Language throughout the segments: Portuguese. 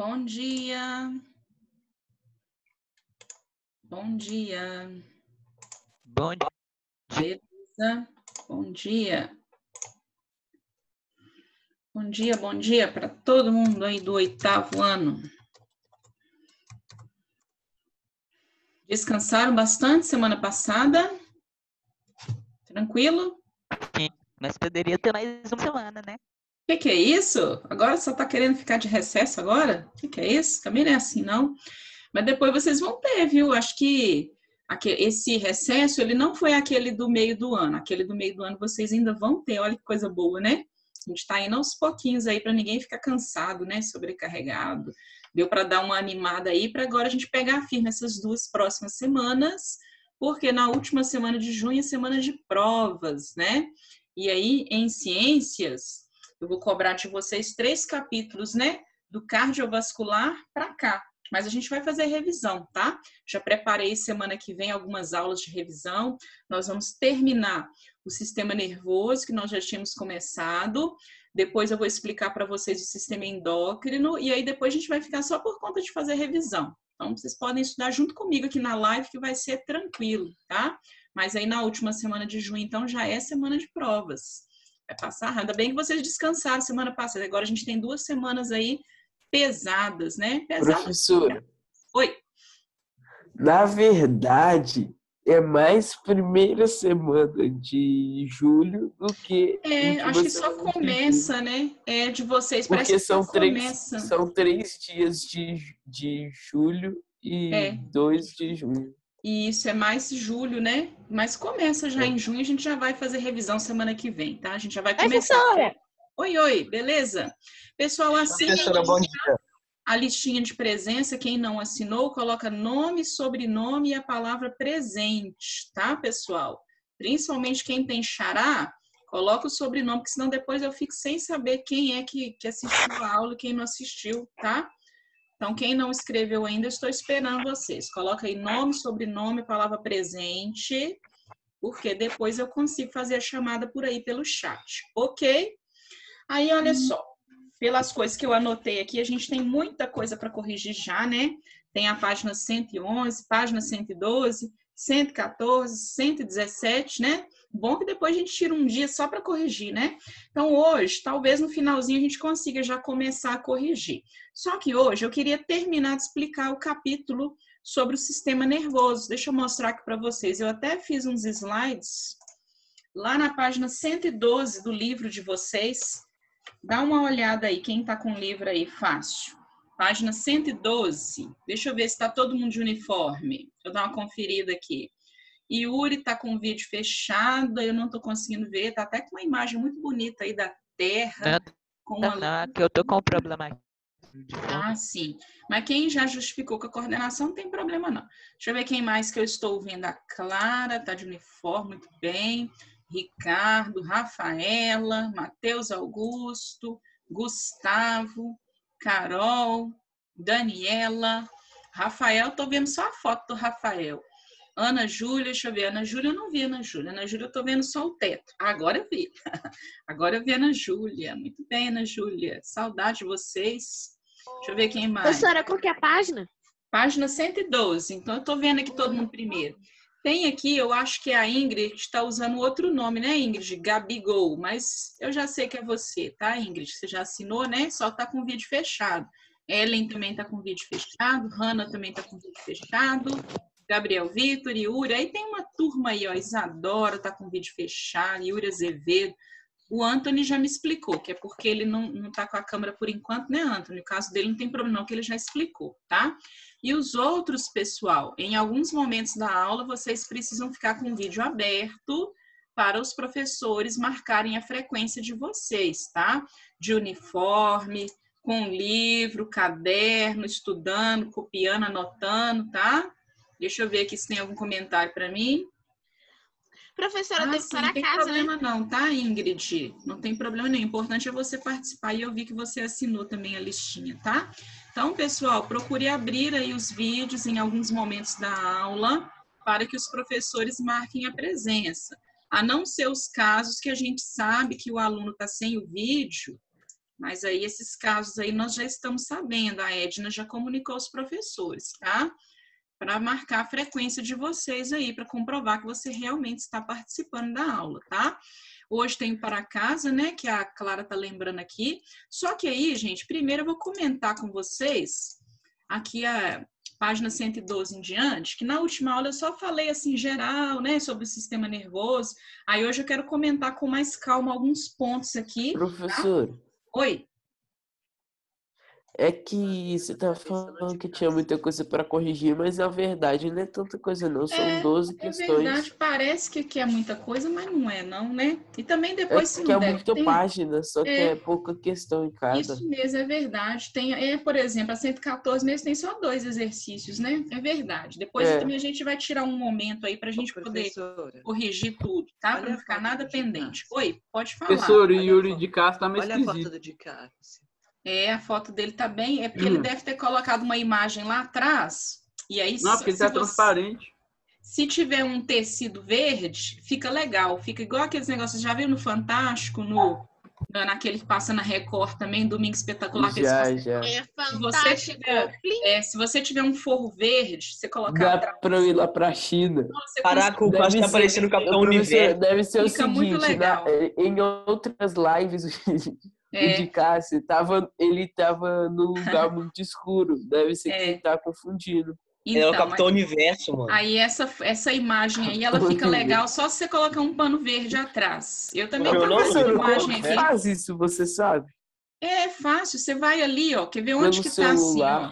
Bom dia. Bom dia. Bom dia. Beleza? Bom dia. Bom dia para todo mundo aí do 8º ano. Descansaram bastante semana passada? Tranquilo? Sim, mas poderia ter mais uma semana, né? O que é isso? Agora só tá querendo ficar de recesso agora? O que é isso? Também não é assim, não. Mas depois vocês vão ter, viu? Acho que esse recesso, ele não foi aquele do meio do ano. Aquele do meio do ano vocês ainda vão ter. Olha que coisa boa, né? A gente tá indo aos pouquinhos aí para ninguém ficar cansado, né? Sobrecarregado. Deu para dar uma animada aí para agora a gente pegar firme essas 2 próximas semanas, porque na última semana de junho é semana de provas, né? E aí, em ciências, eu vou cobrar de vocês 3 capítulos, né? Do cardiovascular para cá. Mas a gente vai fazer revisão, tá? Já preparei semana que vem algumas aulas de revisão. Nós vamos terminar o sistema nervoso, que nós já tínhamos começado. Depois eu vou explicar para vocês o sistema endócrino. E aí depois a gente vai ficar só por conta de fazer revisão. Então, vocês podem estudar junto comigo aqui na live, que vai ser tranquilo, tá? Mas aí na última semana de junho, então, já é semana de provas. Vai passar, ainda bem que vocês descansaram semana passada. Agora a gente tem 2 semanas aí pesadas, né? Pesadas. Professora, Oi. na verdade, é mais primeira semana de julho do que Acho última que só semana de começa, julho. né? É de vocês, parece Porque que só começa. são 3 dias de julho e 2 de junho. E isso é mais julho, né? Mas começa já em junho, a gente já vai fazer revisão semana que vem, tá? A gente já vai começar. Professora! Oi, beleza? Pessoal, assinem Professora, bom dia. a listinha de presença. Quem não assinou, coloca nome, sobrenome e a palavra presente, tá, pessoal? Principalmente quem tem xará, coloca o sobrenome, porque senão depois eu fico sem saber quem é que assistiu a aula e quem não assistiu, tá? Então, quem não escreveu ainda, eu estou esperando vocês. Coloca aí nome, sobrenome, palavra presente, porque depois eu consigo fazer a chamada por aí pelo chat, ok? Aí, olha só, pelas coisas que eu anotei aqui, a gente tem muita coisa para corrigir já, né? Tem a página 111, página 112, 114, 117, né? Bom que depois a gente tira um dia só para corrigir, né? Então, hoje, talvez no finalzinho a gente consiga já começar a corrigir. Só que hoje eu queria terminar de explicar o capítulo sobre o sistema nervoso. Deixa eu mostrar aqui para vocês. Eu até fiz uns slides lá na página 112 do livro de vocês. Dá uma olhada aí, quem está com o livro aí, fácil. Página 112. Deixa eu ver se está todo mundo de uniforme. Deixa eu dar uma conferida aqui. Yuri está com o vídeo fechado, eu não estou conseguindo ver. Está até com uma imagem muito bonita aí da Terra. Não, que eu tô com um problema aqui. Ah, sim. Mas quem já justificou com a coordenação não tem problema, não. Deixa eu ver quem mais que eu estou vendo. A Clara está de uniforme, muito bem. Ricardo, Rafaela, Matheus Augusto, Gustavo, Carol, Daniela, Rafael, estou vendo só a foto do Rafael. Ana Júlia, deixa eu ver. Ana Júlia, eu não vi Ana Júlia. Ana Júlia, eu estou vendo só o teto. Agora eu vi. Agora eu vi Ana Júlia. Muito bem, Ana Júlia. Saudade de vocês. Deixa eu ver quem mais. Professora, qual que é a página? Página 112. Então, eu estou vendo aqui todo mundo primeiro. Tem aqui, eu acho que a Ingrid está usando outro nome, né, Ingrid? Gabigol. Mas eu já sei que é você, tá, Ingrid? Você já assinou, né? Só está com o vídeo fechado. Ellen também está com o vídeo fechado. Hanna também está com o vídeo fechado. Gabriel Vitor, Yuri. Aí tem uma turma aí, ó. Isadora está com o vídeo fechado. Yuri Azevedo. O Anthony já me explicou, que é porque ele não está com a câmera por enquanto, né, Anthony? O caso dele não tem problema não, que ele já explicou, tá? E os outros, pessoal, em alguns momentos da aula, vocês precisam ficar com o vídeo aberto para os professores marcarem a frequência de vocês, tá? De uniforme, com livro, caderno, estudando, copiando, anotando, tá? Deixa eu ver aqui se tem algum comentário para mim. Professora, devo Sim, para não tem casa, problema né? não, tá, Ingrid? Não tem problema nenhum. O importante é você participar e eu vi que você assinou também a listinha, tá? Então, pessoal, procure abrir aí os vídeos em alguns momentos da aula para que os professores marquem a presença. A não ser os casos que a gente sabe que o aluno está sem o vídeo, Mas aí esses casos aí nós já estamos sabendo, a Edna já comunicou aos professores, tá? Para marcar a frequência de vocês aí, para comprovar que você realmente está participando da aula, tá? Hoje tem para casa, né, que a Clara tá lembrando aqui. Só que aí, gente, primeiro eu vou comentar com vocês, aqui a página 112 em diante, que na última aula eu só falei assim, geral, né, sobre o sistema nervoso. Aí hoje eu quero comentar com mais calma alguns pontos aqui. Professor. Tá? Oi. É que você tá falando que tinha muita coisa para corrigir, mas na verdade não é tanta coisa não, são 12 questões. É verdade, parece que é muita coisa, mas não é não, né? E também depois se É que não é der muita tempo, página, só que é pouca questão em cada. Isso mesmo, é verdade. Tem, por exemplo, a 114 mesmo tem só 2 exercícios, né? É verdade. Depois também a gente vai tirar um momento aí para a gente poder corrigir tudo, tá? Para não ficar nada pendente. Oi, pode falar. Professor, o Yuri de Castro tá meio esquisito. Olha a foto do de Castro. A foto dele tá bem. É porque ele deve ter colocado uma imagem lá atrás. E aí, não, porque ele tá transparente. Se tiver um tecido verde, fica legal. Fica igual aqueles negócios, já viu no Fantástico, naquele que passa na Record também, Domingo Espetacular. Já. É fantástico. Se você tiver um forro verde, você colocar... Dá pra eu ir lá pra China. Caraca, o Castro tá parecendo o Capitão Universo. Deve ser Fica o seguinte, muito legal. em outras lives... O de Cássio, ele tava num lugar muito escuro. Deve ser que ele tá confundindo. Então, é o Capitão Universo, mano. Aí essa imagem aí, ela fica legal só se você colocar um pano verde atrás. Eu também tenho essa imagem aqui. Faz isso, você sabe? É fácil, você vai ali, ó. Quer ver onde que tá assim, ó?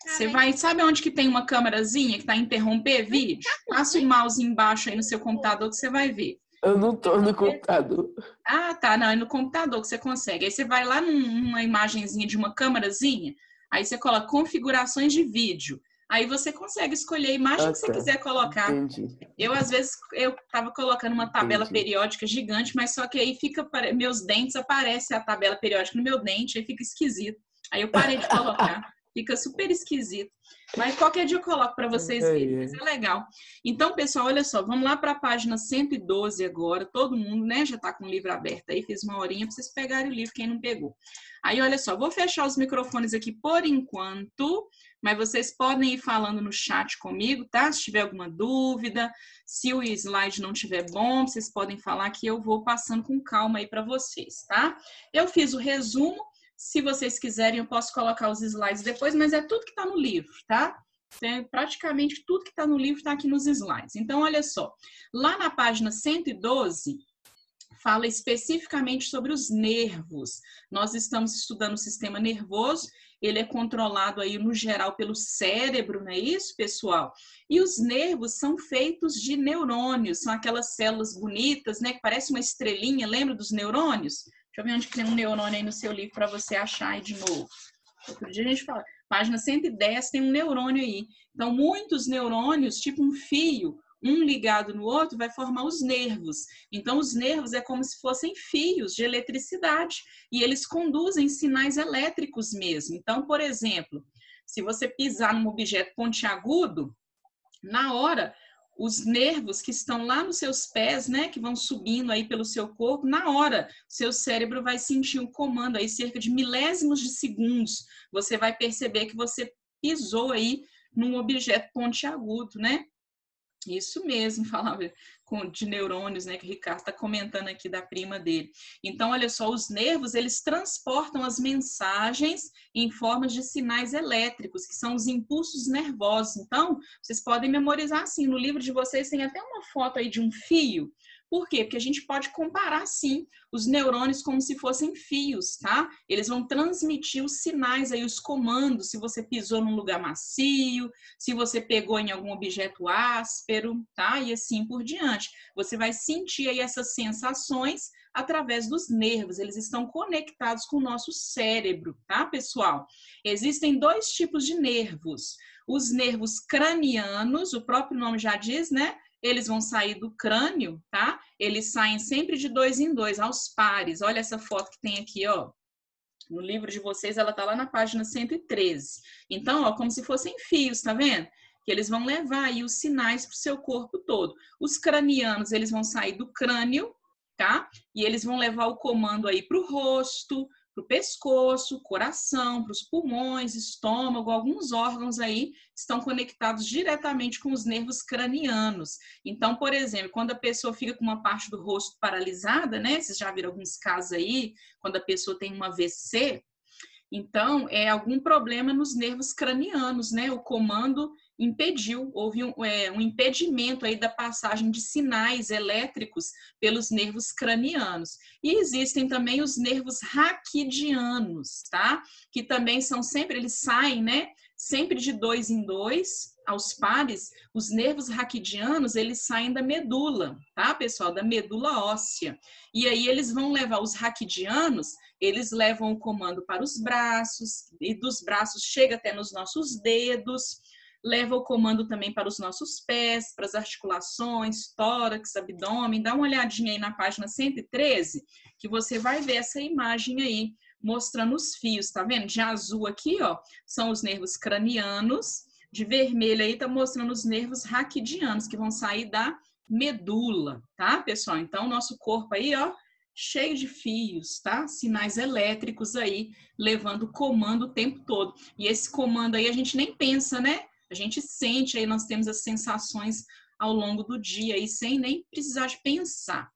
Você vai, sabe onde que tem uma câmerazinha que tá interromper vídeo? Passa o mouse embaixo aí no seu computador que você vai ver. Eu não tô no computador. Ah, tá. Não, é no computador que você consegue. Aí você vai lá numa imagenzinha de uma câmerazinha, aí você coloca configurações de vídeo. Aí você consegue escolher a imagem que você quiser colocar. Entendi. Às vezes, eu tava colocando uma tabela periódica gigante, mas só que aí meus dentes, aparece a tabela periódica no meu dente, aí fica esquisito. Aí eu parei de colocar. Fica super esquisito. Mas qualquer dia eu coloco para vocês verem, mas é legal. Então, pessoal, olha só, vamos lá para a página 112 agora. Todo mundo, né, já está com o livro aberto aí, fiz uma horinha para vocês pegarem o livro, quem não pegou. Aí, olha só, vou fechar os microfones aqui por enquanto, mas vocês podem ir falando no chat comigo, tá? Se tiver alguma dúvida, se o slide não estiver bom, vocês podem falar que eu vou passando com calma aí para vocês, tá? Eu fiz o resumo. Se vocês quiserem, eu posso colocar os slides depois, mas é tudo que está no livro, tá? Praticamente tudo que está no livro está aqui nos slides. Então, olha só. Lá na página 112, fala especificamente sobre os nervos. Nós estamos estudando o sistema nervoso. Ele é controlado aí, no geral, pelo cérebro, não é isso, pessoal? E os nervos são feitos de neurônios. São aquelas células bonitas, né? Que parece uma estrelinha. Lembra dos neurônios? Deixa eu ver onde que tem um neurônio aí no seu livro para você achar aí de novo. Outro dia a gente fala, página 110 tem um neurônio aí. Então, muitos neurônios, tipo um fio, um ligado no outro, vai formar os nervos. Então, os nervos é como se fossem fios de eletricidade e eles conduzem sinais elétricos mesmo. Então, por exemplo, se você pisar num objeto pontiagudo, na hora... Os nervos que estão lá nos seus pés, né, que vão subindo aí pelo seu corpo, na hora, seu cérebro vai sentir um comando aí, cerca de milésimos de segundos. Você vai perceber que você pisou aí num objeto pontiagudo, né? Isso mesmo, falava de neurônios, né, que o Ricardo está comentando aqui da prima dele. Então, olha só, os nervos, eles transportam as mensagens em forma de sinais elétricos, que são os impulsos nervosos. Então, vocês podem memorizar assim, no livro de vocês tem até uma foto aí de um fio. Por quê? Porque a gente pode comparar, sim, os neurônios como se fossem fios, tá? Eles vão transmitir os sinais aí, os comandos, se você pisou num lugar macio, se você pegou em algum objeto áspero, tá? E assim por diante. Você vai sentir aí essas sensações através dos nervos. Eles estão conectados com o nosso cérebro, tá, pessoal? Existem 2 tipos de nervos. Os nervos cranianos, o próprio nome já diz, né? Eles vão sair do crânio, tá? Eles saem sempre de 2 em 2, aos pares. Olha essa foto que tem aqui, ó. No livro de vocês, ela tá lá na página 113. Então, ó, como se fossem fios, tá vendo? Que eles vão levar aí os sinais pro seu corpo todo. Os cranianos, eles vão sair do crânio, tá? E eles vão levar o comando aí pro rosto, para o pescoço, coração, para os pulmões, estômago, alguns órgãos aí estão conectados diretamente com os nervos cranianos. Então, por exemplo, quando a pessoa fica com uma parte do rosto paralisada, né? Vocês já viram alguns casos aí, quando a pessoa tem um AVC, então é algum problema nos nervos cranianos, né? O comando impediu, houve um impedimento aí da passagem de sinais elétricos pelos nervos cranianos. E existem também os nervos raquidianos, tá? Que também são sempre, eles saem, né? Sempre de 2 em 2, aos pares. Os nervos raquidianos, eles saem da medula, tá, pessoal? Da medula óssea. E aí eles vão levar, os raquidianos, eles levam o comando para os braços, e dos braços chega até nos nossos dedos, leva o comando também para os nossos pés, para as articulações, tórax, abdômen. Dá uma olhadinha aí na página 113, que você vai ver essa imagem aí, mostrando os fios, tá vendo? De azul aqui, ó, são os nervos cranianos, de vermelho aí tá mostrando os nervos raquidianos, que vão sair da medula, tá, pessoal? Então, nosso corpo aí, ó, cheio de fios, tá? Sinais elétricos aí, levando comando o tempo todo. E esse comando aí a gente nem pensa, né? A gente sente aí, nós temos as sensações ao longo do dia aí, sem nem precisar de pensar.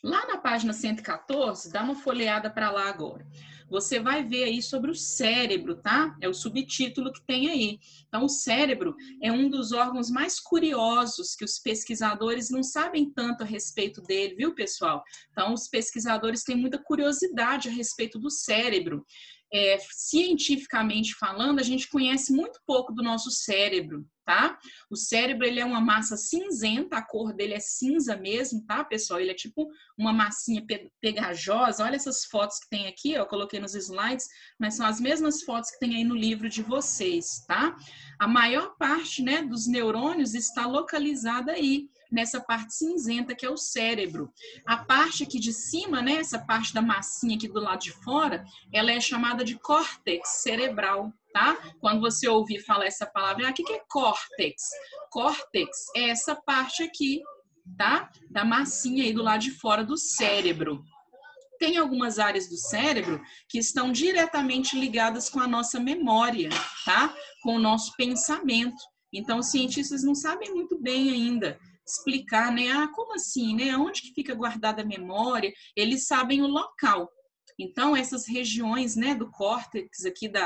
Lá na página 114, dá uma folheada para lá agora. Você vai ver aí sobre o cérebro, tá? É o subtítulo que tem aí. Então, o cérebro é um dos órgãos mais curiosos que os pesquisadores não sabem tanto a respeito dele, viu, pessoal? Então, os pesquisadores têm muita curiosidade a respeito do cérebro. Cientificamente falando, a gente conhece muito pouco do nosso cérebro, tá? O cérebro, ele é uma massa cinzenta, a cor dele é cinza mesmo, tá, pessoal? Ele é tipo uma massinha pegajosa. Olha essas fotos que tem aqui, ó, eu coloquei nos slides, mas são as mesmas fotos que tem aí no livro de vocês, tá? A maior parte, né, dos neurônios está localizada aí, nessa parte cinzenta que é o cérebro. A parte aqui de cima, né, essa parte da massinha aqui do lado de fora, ela é chamada de córtex cerebral, tá? Quando você ouvir falar essa palavra, o que é córtex? Córtex é essa parte aqui, tá? Da massinha aí do lado de fora do cérebro. Tem algumas áreas do cérebro que estão diretamente ligadas com a nossa memória, tá? Com o nosso pensamento. Então, os cientistas não sabem muito bem ainda explicar, né? Ah, como assim, né? Onde que fica guardada a memória? Eles sabem o local. Então, essas regiões, né, do córtex aqui do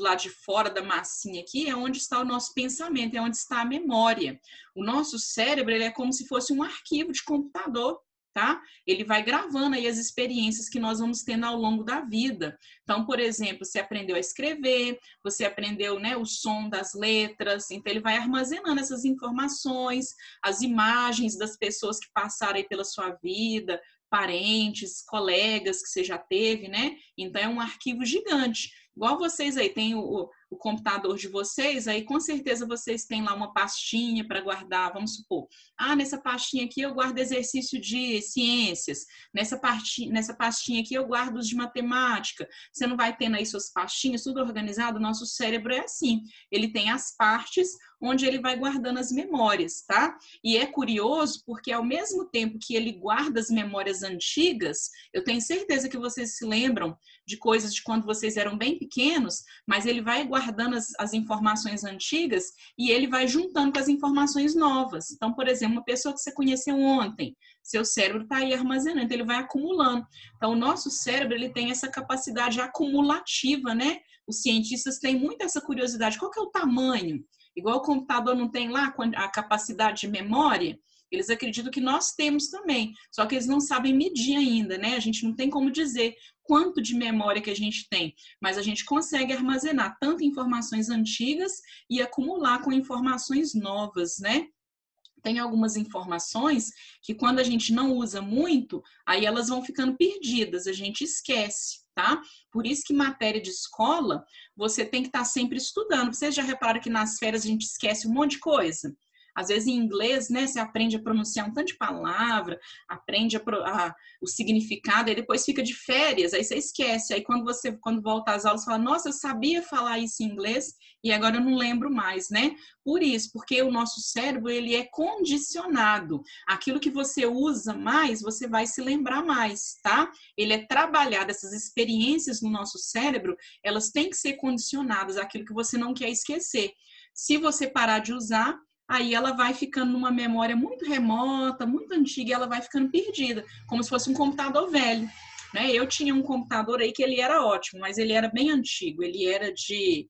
lado de fora da massinha aqui é onde está o nosso pensamento, é onde está a memória. O nosso cérebro, ele é como se fosse um arquivo de computador, tá? Ele vai gravando aí as experiências que nós vamos tendo ao longo da vida. Então, por exemplo, você aprendeu a escrever, você aprendeu, né, o som das letras, então ele vai armazenando essas informações, as imagens das pessoas que passaram aí pela sua vida, parentes, colegas que você já teve, né? Então é um arquivo gigante. Igual vocês aí, tem o computador de vocês, aí com certeza vocês têm lá uma pastinha para guardar, vamos supor. Ah, nessa pastinha aqui eu guardo exercício de ciências, nessa pastinha aqui eu guardo os de matemática. Você não vai tendo aí suas pastinhas, tudo organizado? O nosso cérebro é assim, ele tem as partes onde ele vai guardando as memórias, tá? E é curioso porque ao mesmo tempo que ele guarda as memórias antigas, eu tenho certeza que vocês se lembram de coisas de quando vocês eram bem pequenos, mas ele vai guardando as informações antigas e ele vai juntando com as informações novas. Então, por exemplo, uma pessoa que você conheceu ontem, seu cérebro está aí armazenando, então ele vai acumulando. Então, o nosso cérebro, ele tem essa capacidade acumulativa, né? Os cientistas têm muito essa curiosidade. Qual que é o tamanho? Igual o computador não tem lá a capacidade de memória, eles acreditam que nós temos também, só que eles não sabem medir ainda, né? A gente não tem como dizer quanto de memória que a gente tem, mas a gente consegue armazenar tanto informações antigas e acumular com informações novas, né? Tem algumas informações que quando a gente não usa muito, aí elas vão ficando perdidas, a gente esquece, tá? Por isso que matéria de escola, você tem que estar sempre estudando. Vocês já repararam que nas férias a gente esquece um monte de coisa? Às vezes em inglês, né, você aprende a pronunciar um tanto de palavra, aprende o significado, aí depois fica de férias, aí você esquece. Aí quando volta às aulas, fala, nossa, eu sabia falar isso em inglês e agora eu não lembro mais, né? Por isso, porque o nosso cérebro, ele é condicionado. Aquilo que você usa mais, você vai se lembrar mais, tá? Ele é trabalhado, essas experiências no nosso cérebro, elas têm que ser condicionadas àquilo que você não quer esquecer. Se você parar de usar, aí ela vai ficando numa memória muito remota, muito antiga, e ela vai ficando perdida, como se fosse um computador velho, né? Eu tinha um computador aí que ele era ótimo, mas ele era bem antigo, ele era de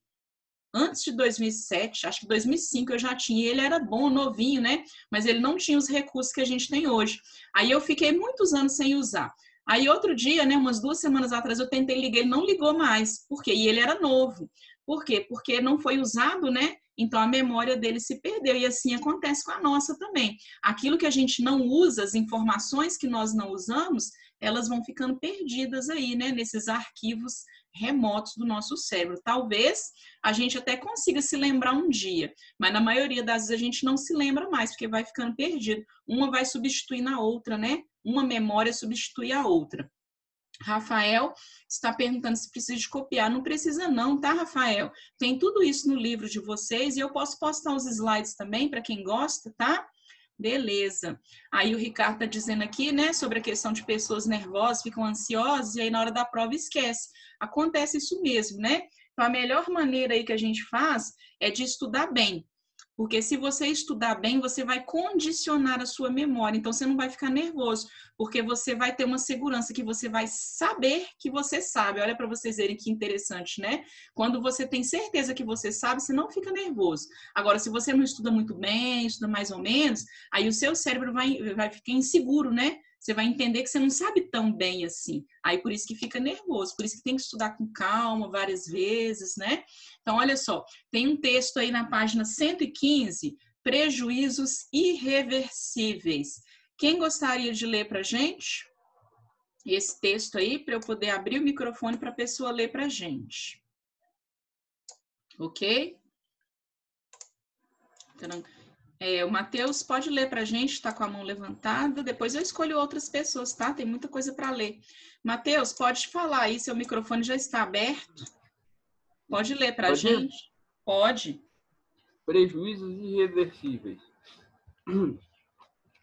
antes de 2007, acho que 2005 eu já tinha, ele era bom, novinho, né? Mas ele não tinha os recursos que a gente tem hoje. Aí eu fiquei muitos anos sem usar. Aí outro dia, né, umas 2 semanas atrás, eu tentei ligar, ele não ligou mais. Por quê? E ele era novo. Por quê? Porque não foi usado, né? Então a memória dele se perdeu. E assim acontece com a nossa também. Aquilo que a gente não usa, as informações que nós não usamos, elas vão ficando perdidas aí, né? Nesses arquivos remotos do nosso cérebro. Talvez a gente até consiga se lembrar um dia, mas na maioria das vezes a gente não se lembra mais, porque vai ficando perdido. Uma vai substituir na outra, né? Uma memória substitui a outra. Rafael está perguntando se precisa de copiar. Não precisa não, tá, Rafael? Tem tudo isso no livro de vocês e eu posso postar os slides também para quem gosta, tá? Beleza. Aí o Ricardo está dizendo aqui, né, sobre a questão de pessoas nervosas, ficam ansiosas e aí na hora da prova esquece. Acontece isso mesmo, né? Então a melhor maneira aí que a gente faz é de estudar bem. Porque se você estudar bem, você vai condicionar a sua memória. Então, você não vai ficar nervoso, porque você vai ter uma segurança que você vai saber que você sabe. Olha para vocês verem que interessante, né? Quando você tem certeza que você sabe, você não fica nervoso. Agora, se você não estuda muito bem, estuda mais ou menos, aí o seu cérebro vai ficar inseguro, né? Você vai entender que você não sabe tão bem assim. Aí, por isso que fica nervoso. Por isso que tem que estudar com calma, várias vezes, né? Então, olha só. Tem um texto aí na página 115, prejuízos irreversíveis. Quem gostaria de ler para a gente? Esse texto aí, para eu poder abrir o microfone para a pessoa ler para a gente. Ok? Então, o Matheus pode ler para a gente, está com a mão levantada. Depois eu escolho outras pessoas, tá? Tem muita coisa para ler. Matheus, pode falar aí, seu microfone já está aberto. Pode ler para a gente? Pode. Prejuízos irreversíveis.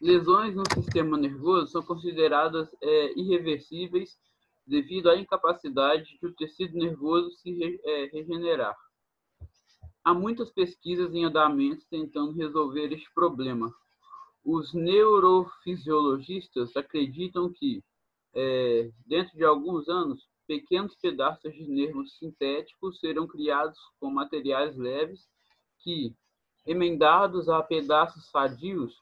Lesões no sistema nervoso são consideradas irreversíveis devido à incapacidade do tecido nervoso se regenerar. Há muitas pesquisas em andamento tentando resolver este problema. Os neurofisiologistas acreditam que, dentro de alguns anos, pequenos pedaços de nervos sintéticos serão criados com materiais leves que, emendados a pedaços sadios,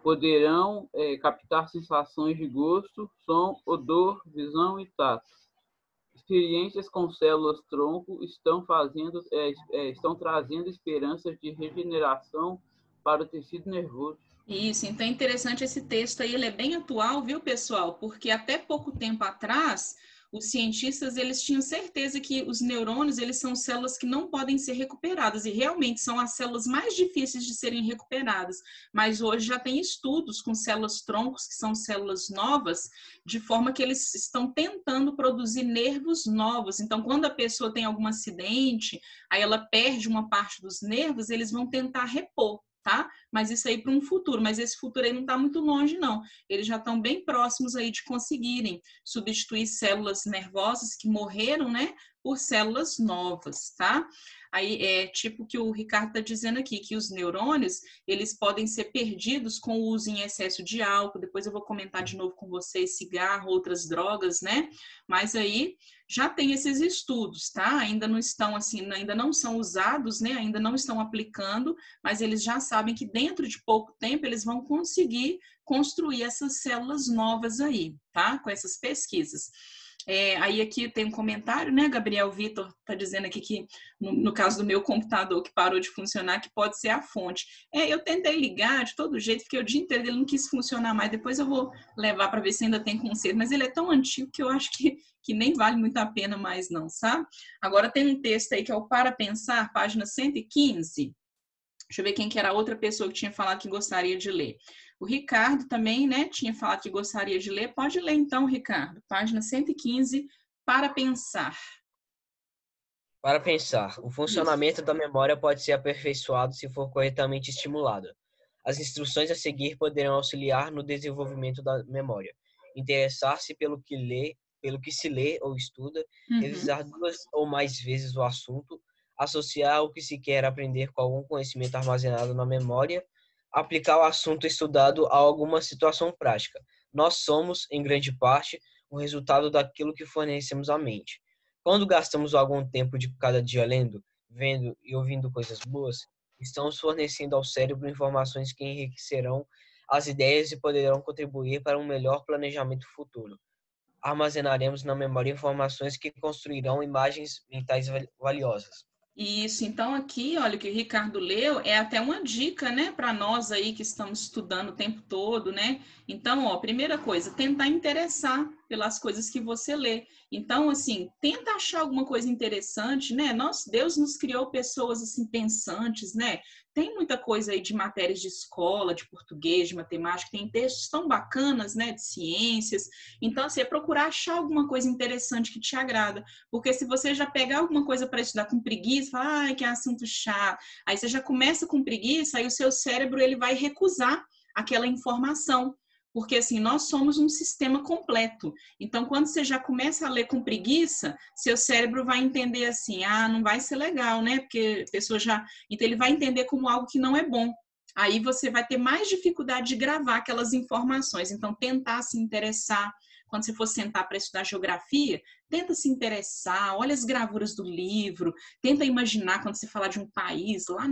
poderão captar sensações de gosto, som, odor, visão e tato. Experiências com células-tronco estão trazendo esperanças de regeneração para o tecido nervoso. Isso, então é interessante esse texto aí, ele é bem atual, viu, pessoal? Porque até pouco tempo atrás, os cientistas, eles tinham certeza que os neurônios, eles são células que não podem ser recuperadas, e realmente são as células mais difíceis de serem recuperadas. Mas hoje já tem estudos com células-troncos, que são células novas, de forma que eles estão tentando produzir nervos novos. Então, quando a pessoa tem algum acidente, aí ela perde uma parte dos nervos, eles vão tentar repor. Tá? Mas isso aí para um futuro, mas esse futuro aí não está muito longe, não. Eles já estão bem próximos aí de conseguirem substituir células nervosas que morreram, né, por células novas, tá? Aí é tipo que o Ricardo está dizendo aqui, que os neurônios, eles podem ser perdidos com o uso em excesso de álcool, depois eu vou comentar de novo com vocês, cigarro, outras drogas, né? Mas aí já tem esses estudos, tá? Ainda não estão assim, ainda não são usados, né? Ainda não estão aplicando, mas eles já sabem que dentro de pouco tempo eles vão conseguir construir essas células novas aí, tá? Com essas pesquisas. Aí aqui tem um comentário, né? Gabriel Vitor está dizendo aqui que no caso do meu computador que parou de funcionar, que pode ser a fonte. Eu tentei ligar de todo jeito, porque o dia inteiro ele não quis funcionar mais. Depois eu vou levar para ver se ainda tem conserto, mas ele é tão antigo que eu acho que nem vale muito a pena mais não, sabe? Agora tem um texto aí que é o Para Pensar, página 115. Deixa eu ver quem que era a outra pessoa que tinha falado que gostaria de ler. O Ricardo também, né, tinha falado que gostaria de ler. Pode ler então, Ricardo. Página 115, para pensar. Para pensar, o funcionamento da memória pode ser aperfeiçoado se for corretamente estimulado. As instruções a seguir poderão auxiliar no desenvolvimento da memória. Interessar-se pelo que se lê ou estuda, revisar 2 ou mais vezes o assunto, associar o que se quer aprender com algum conhecimento armazenado na memória, aplicar o assunto estudado a alguma situação prática. Nós somos, em grande parte, o resultado daquilo que fornecemos à mente. Quando gastamos algum tempo de cada dia lendo, vendo e ouvindo coisas boas, estamos fornecendo ao cérebro informações que enriquecerão as ideias e poderão contribuir para um melhor planejamento futuro. Armazenaremos na memória informações que construirão imagens mentais valiosas. Isso, então aqui, olha, o que o Ricardo leu é até uma dica, né, para nós aí que estamos estudando o tempo todo, né? Então, ó, primeira coisa, tentar interessar pelas coisas que você lê. Então, assim, tenta achar alguma coisa interessante, né? Deus nos criou pessoas, assim, pensantes, né? Tem muita coisa aí de matérias de escola, de português, de matemática, tem textos tão bacanas, né, de ciências. Então, assim, é procurar achar alguma coisa interessante que te agrada. Porque se você já pegar alguma coisa para estudar com preguiça, fala, ai, que assunto chato. Aí você já começa com preguiça, aí o seu cérebro ele vai recusar aquela informação. Porque, assim, nós somos um sistema completo. Então, quando você já começa a ler com preguiça, seu cérebro vai entender assim, ah, não vai ser legal, né? Porque a pessoa já... Então, ele vai entender como algo que não é bom. Aí você vai ter mais dificuldade de gravar aquelas informações. Então, tentar se interessar. Quando você for sentar para estudar geografia, tenta se interessar, olha as gravuras do livro, tenta imaginar quando você falar de um país lá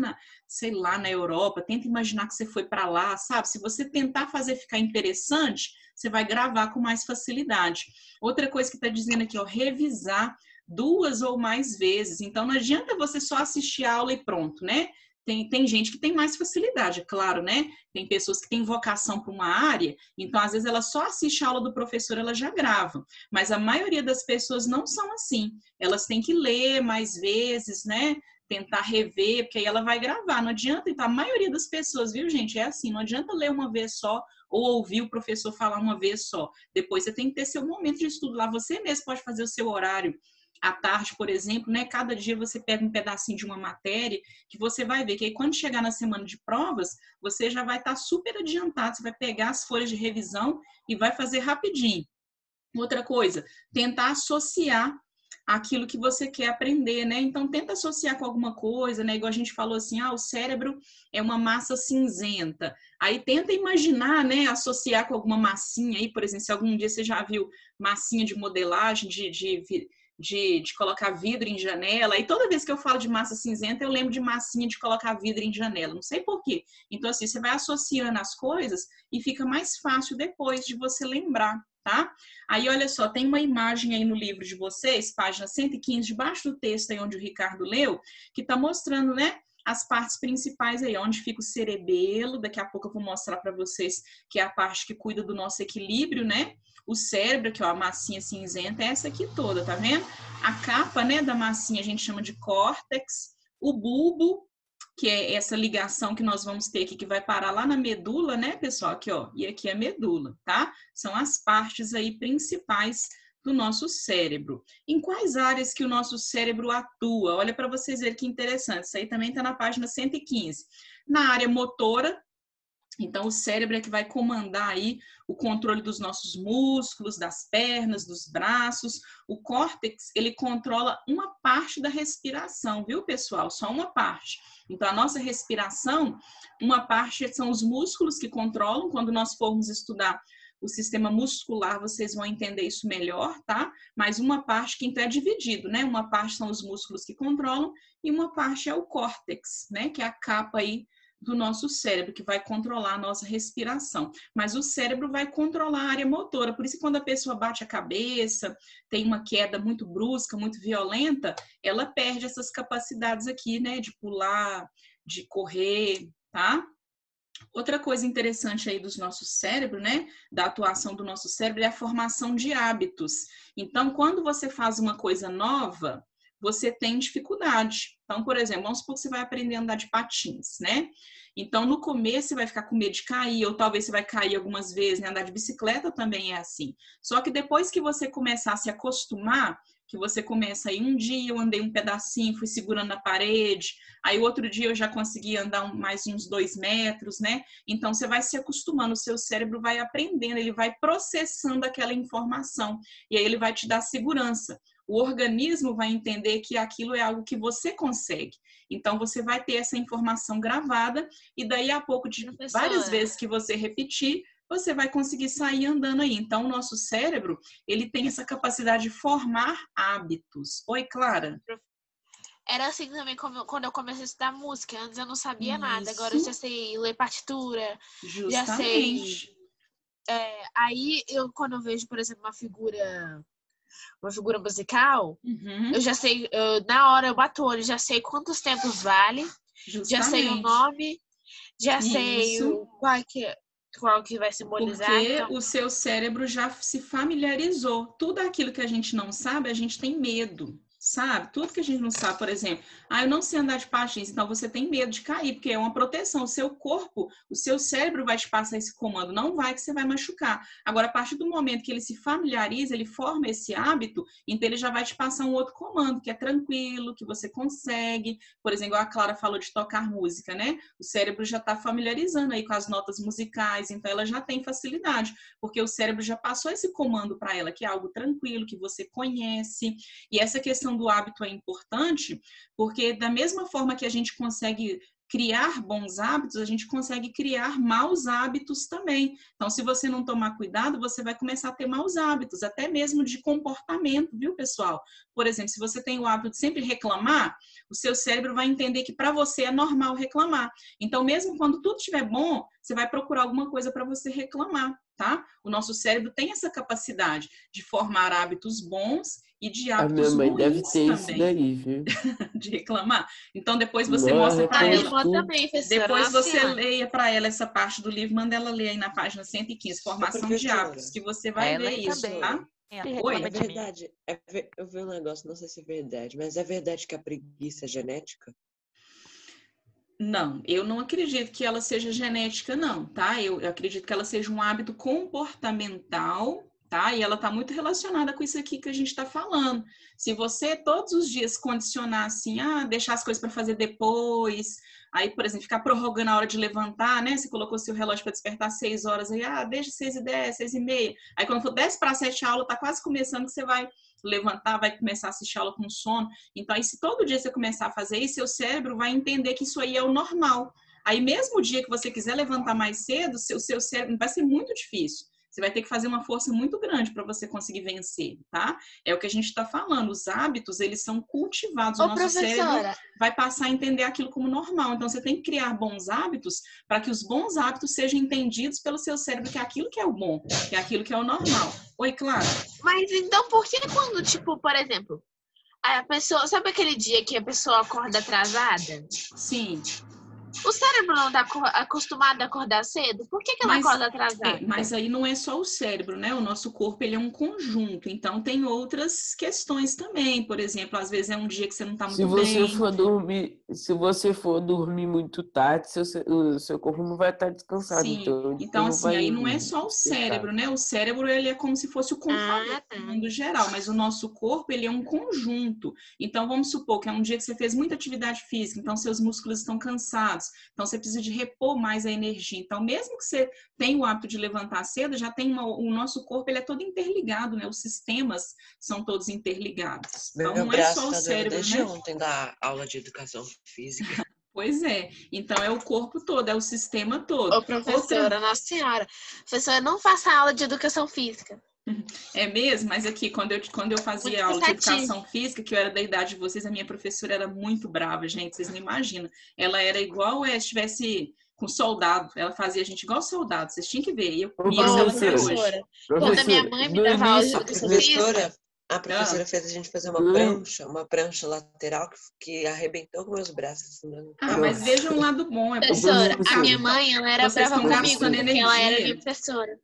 sei lá, na Europa, tenta imaginar que você foi para lá, sabe? Se você tentar fazer ficar interessante, você vai gravar com mais facilidade. Outra coisa que está dizendo aqui, ó, revisar 2 ou mais vezes. Então, não adianta você só assistir a aula e pronto, né? Tem gente que tem mais facilidade, claro, né? Tem pessoas que têm vocação para uma área, então às vezes ela só assiste a aula do professor, ela já grava. Mas a maioria das pessoas não são assim. Elas têm que ler mais vezes, né? Tentar rever, porque aí ela vai gravar. Não adianta, então a maioria das pessoas, viu, gente? É assim, não adianta ler uma vez só ou ouvir o professor falar uma vez só. Depois você tem que ter seu momento de estudo lá. Você mesmo pode fazer o seu horário. À tarde, por exemplo, né? Cada dia você pega um pedacinho de uma matéria que você vai ver que aí quando chegar na semana de provas, você já vai estar super adiantado, você vai pegar as folhas de revisão e vai fazer rapidinho. Outra coisa, tentar associar aquilo que você quer aprender, né? Então, tenta associar com alguma coisa, né? Igual a gente falou assim, o cérebro é uma massa cinzenta. Aí tenta imaginar, né? Associar com alguma massinha aí, por exemplo, se algum dia você já viu massinha de modelagem, de colocar vidro em janela. E toda vez que eu falo de massa cinzenta, eu lembro de massinha de colocar vidro em janela. Não sei por quê. Então, assim, você vai associando as coisas e fica mais fácil depois de você lembrar, tá? Aí, olha só, tem uma imagem aí no livro de vocês, página 115, debaixo do texto aí onde o Ricardo leu, que tá mostrando, né? As partes principais aí, onde fica o cerebelo. Daqui a pouco eu vou mostrar para vocês que é a parte que cuida do nosso equilíbrio, né? O cérebro, aqui, ó, a massinha cinzenta, é essa aqui toda, tá vendo? A capa, né, da massinha a gente chama de córtex. O bulbo, que é essa ligação que nós vamos ter aqui, que vai parar lá na medula, né, pessoal? Aqui, ó, e aqui é a medula, tá? São as partes aí principais do nosso cérebro. Em quais áreas que o nosso cérebro atua? Olha para vocês verem que interessante. Isso aí também está na página 115. Na área motora, então o cérebro é que vai comandar aí o controle dos nossos músculos, das pernas, dos braços. O córtex, ele controla uma parte da respiração, viu, pessoal? Só uma parte. Então, a nossa respiração, uma parte são os músculos que controlam. Quando nós formos estudar o sistema muscular, vocês vão entender isso melhor, tá? Mas uma parte que então é dividido, né? Uma parte são os músculos que controlam e uma parte é o córtex, né? Que é a capa aí do nosso cérebro, que vai controlar a nossa respiração. Mas o cérebro vai controlar a área motora. Por isso que quando a pessoa bate a cabeça, tem uma queda muito brusca, muito violenta, ela perde essas capacidades aqui, né? De pular, de correr, tá? Outra coisa interessante aí dos nossos cérebros, né, da atuação do nosso cérebro é a formação de hábitos. Então, quando você faz uma coisa nova, você tem dificuldade. Então, por exemplo, vamos supor que você vai aprender a andar de patins, né? Então, no começo, você vai ficar com medo de cair, ou talvez você vai cair algumas vezes, né? Andar de bicicleta também é assim. Só que depois que você começar a se acostumar, que você começa aí, um dia eu andei um pedacinho, fui segurando na parede, aí outro dia eu já consegui andar mais uns 2 metros, né? Então, você vai se acostumando, o seu cérebro vai aprendendo, ele vai processando aquela informação, e aí ele vai te dar segurança. O organismo vai entender que aquilo é algo que você consegue. Então, você vai ter essa informação gravada e daí a pouco, de várias vezes que você repetir, você vai conseguir sair andando aí. Então, o nosso cérebro, ele tem essa capacidade de formar hábitos. Oi, Clara? Era assim também quando eu comecei a estudar música. Antes eu não sabia nada. Agora eu já sei ler partitura. Justamente. Já sei... aí, quando eu vejo, por exemplo, uma figura musical, eu já sei, na hora eu bato o olho, já sei quantos tempos vale, já sei o nome, já sei qual que vai simbolizar. Porque então... o seu cérebro já se familiarizou. Tudo aquilo que a gente não sabe, a gente tem medo. Sabe? Tudo que a gente não sabe, por exemplo, eu não sei andar de patins, então você tem medo de cair, porque é uma proteção. O seu corpo, o seu cérebro vai te passar esse comando, não vai que você vai machucar. Agora, a partir do momento que ele se familiariza, ele forma esse hábito, então ele já vai te passar um outro comando, que é tranquilo, que você consegue. Por exemplo, a Clara falou de tocar música, né? O cérebro já está familiarizando aí com as notas musicais, então ela já tem facilidade, porque o cérebro já passou esse comando para ela, que é algo tranquilo, que você conhece. E essa questão do hábito é importante, porque da mesma forma que a gente consegue criar bons hábitos, a gente consegue criar maus hábitos também. Então, se você não tomar cuidado, você vai começar a ter maus hábitos, até mesmo de comportamento, viu, pessoal? Por exemplo, se você tem o hábito de sempre reclamar, o seu cérebro vai entender que para você é normal reclamar. Então, mesmo quando tudo estiver bom, você vai procurar alguma coisa para você reclamar, tá? O nosso cérebro tem essa capacidade de formar hábitos bons e de hábitos ruins também. A minha mãe deve ter isso daí, viu? De reclamar. Então, depois você mostra para ela. Também, depois você leia para ela essa parte do livro, manda ela ler aí na página 115, Formação de Hábitos, que você vai ver isso, tá? Oi, é verdade. Eu vi um negócio, não sei se é verdade, mas é verdade que a preguiça é genética? Não, eu não acredito que ela seja genética, não, tá? Eu acredito que ela seja um hábito comportamental, tá? E ela está muito relacionada com isso aqui que a gente está falando. Se você todos os dias condicionar assim, deixar as coisas para fazer depois, aí, por exemplo, ficar prorrogando a hora de levantar, né? Você colocou seu relógio para despertar 6 horas, aí, deixa 6h10, 6h30. Aí, quando for 10 para 7 a aula, tá quase começando, que você vai levantar, vai começar a assistir a aula com sono. Então, aí, se todo dia você começar a fazer isso, seu cérebro vai entender que isso aí é o normal. Aí, mesmo o dia que você quiser levantar mais cedo, seu cérebro vai ser muito difícil. Você vai ter que fazer uma força muito grande para você conseguir vencer, tá? É o que a gente está falando. Os hábitos, eles são cultivados. O nosso cérebro vai passar a entender aquilo como normal. Então, você tem que criar bons hábitos para que os bons hábitos sejam entendidos pelo seu cérebro, que é aquilo que é o bom, que é aquilo que é o normal. Oi, Clara? Mas então, por que quando, tipo, por exemplo, a pessoa... Sabe aquele dia que a pessoa acorda atrasada? Sim. O cérebro não está acostumado a acordar cedo? Por que ela acorda atrasada? Mas aí não é só o cérebro, né? O nosso corpo, ele é um conjunto. Então, tem outras questões também. Por exemplo, às vezes é um dia que você não está muito bem. Se você for dormir muito tarde, o seu corpo não vai estar descansado. Sim. Então assim, aí não é só o cérebro, né? O cérebro, ele é como se fosse o computador do mundo geral. Mas o nosso corpo, ele é um conjunto. Então, vamos supor que é um dia que você fez muita atividade física. Então, seus músculos estão cansados. Então, você precisa de repor mais a energia. Então, mesmo que você tenha o hábito de levantar cedo, já tem o nosso corpo, ele é todo interligado, né? Os sistemas são todos interligados. Então, não é só o cérebro, desde né? ontem da aula de educação física. Pois é. Então, é o corpo todo, é o sistema todo. Ô, professora, Nossa Senhora. Professora, não faça aula de educação física. É mesmo? Mas aqui, quando eu fazia aula de educação física, que eu era da idade de vocês, a minha professora era muito brava, gente, vocês não imaginam. Ela era igual se estivesse com soldado, ela fazia a gente igual soldado, vocês tinham que ver. E eu conheço ela até hoje. Quando a minha mãe me dava aula de educação física... A professora fez a gente fazer uma prancha lateral que arrebentou com meus braços. Mas veja um lado bom. Professora, a minha mãe, ela era brava comigo, porque ela era minha professora.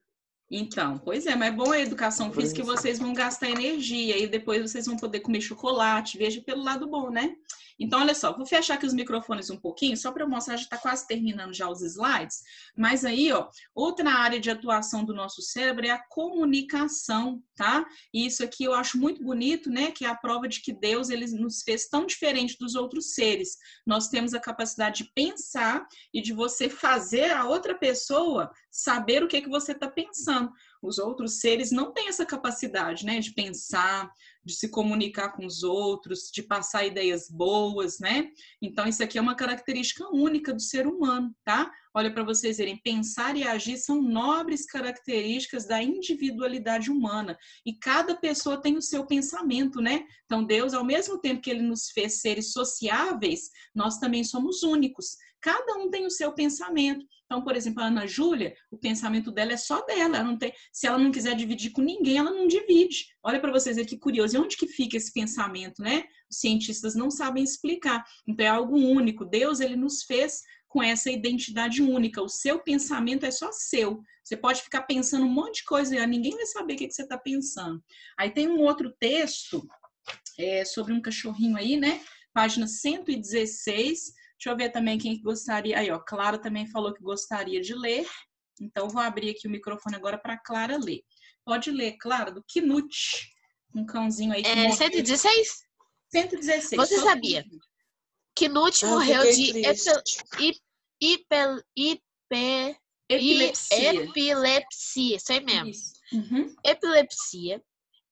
Então, pois é, mas é bom a educação física que vocês vão gastar energia e depois vocês vão poder comer chocolate, veja pelo lado bom, né? Então, olha só, vou fechar aqui os microfones um pouquinho, só para eu mostrar, já está quase terminando já os slides, mas aí, ó, outra área de atuação do nosso cérebro é a comunicação, tá? E isso aqui eu acho muito bonito, né, que é a prova de que Deus, ele nos fez tão diferente dos outros seres. Nós temos a capacidade de pensar e de você fazer a outra pessoa saber o que que você está pensando. Os outros seres não têm essa capacidade, né, de pensar, de se comunicar com os outros, de passar ideias boas, né? Então, isso aqui é uma característica única do ser humano, tá? Olha, para vocês verem, pensar e agir são nobres características da individualidade humana. E cada pessoa tem o seu pensamento, né? Então, Deus, ao mesmo tempo que ele nos fez seres sociáveis, nós também somos únicos. Cada um tem o seu pensamento. Então, por exemplo, a Ana Júlia, o pensamento dela é só dela. Ela não tem, se ela não quiser dividir com ninguém, ela não divide. Olha para vocês aqui, curioso. E onde que fica esse pensamento, né? Os cientistas não sabem explicar. Então, é algo único. Deus, ele nos fez com essa identidade única. O seu pensamento é só seu. Você pode ficar pensando um monte de coisa e ninguém vai saber o que você está pensando. Aí tem um outro texto sobre um cachorrinho aí, né? Página 116. Deixa eu ver também quem gostaria. Aí, ó, Clara também falou que gostaria de ler. Então, vou abrir aqui o microfone agora para a Clara ler. Pode ler, Clara, do Knut. Um cãozinho aí que morreu. 116? 116. Você sabia? Knut morreu de epilepsia. Isso aí mesmo. Isso. Uhum. Epilepsia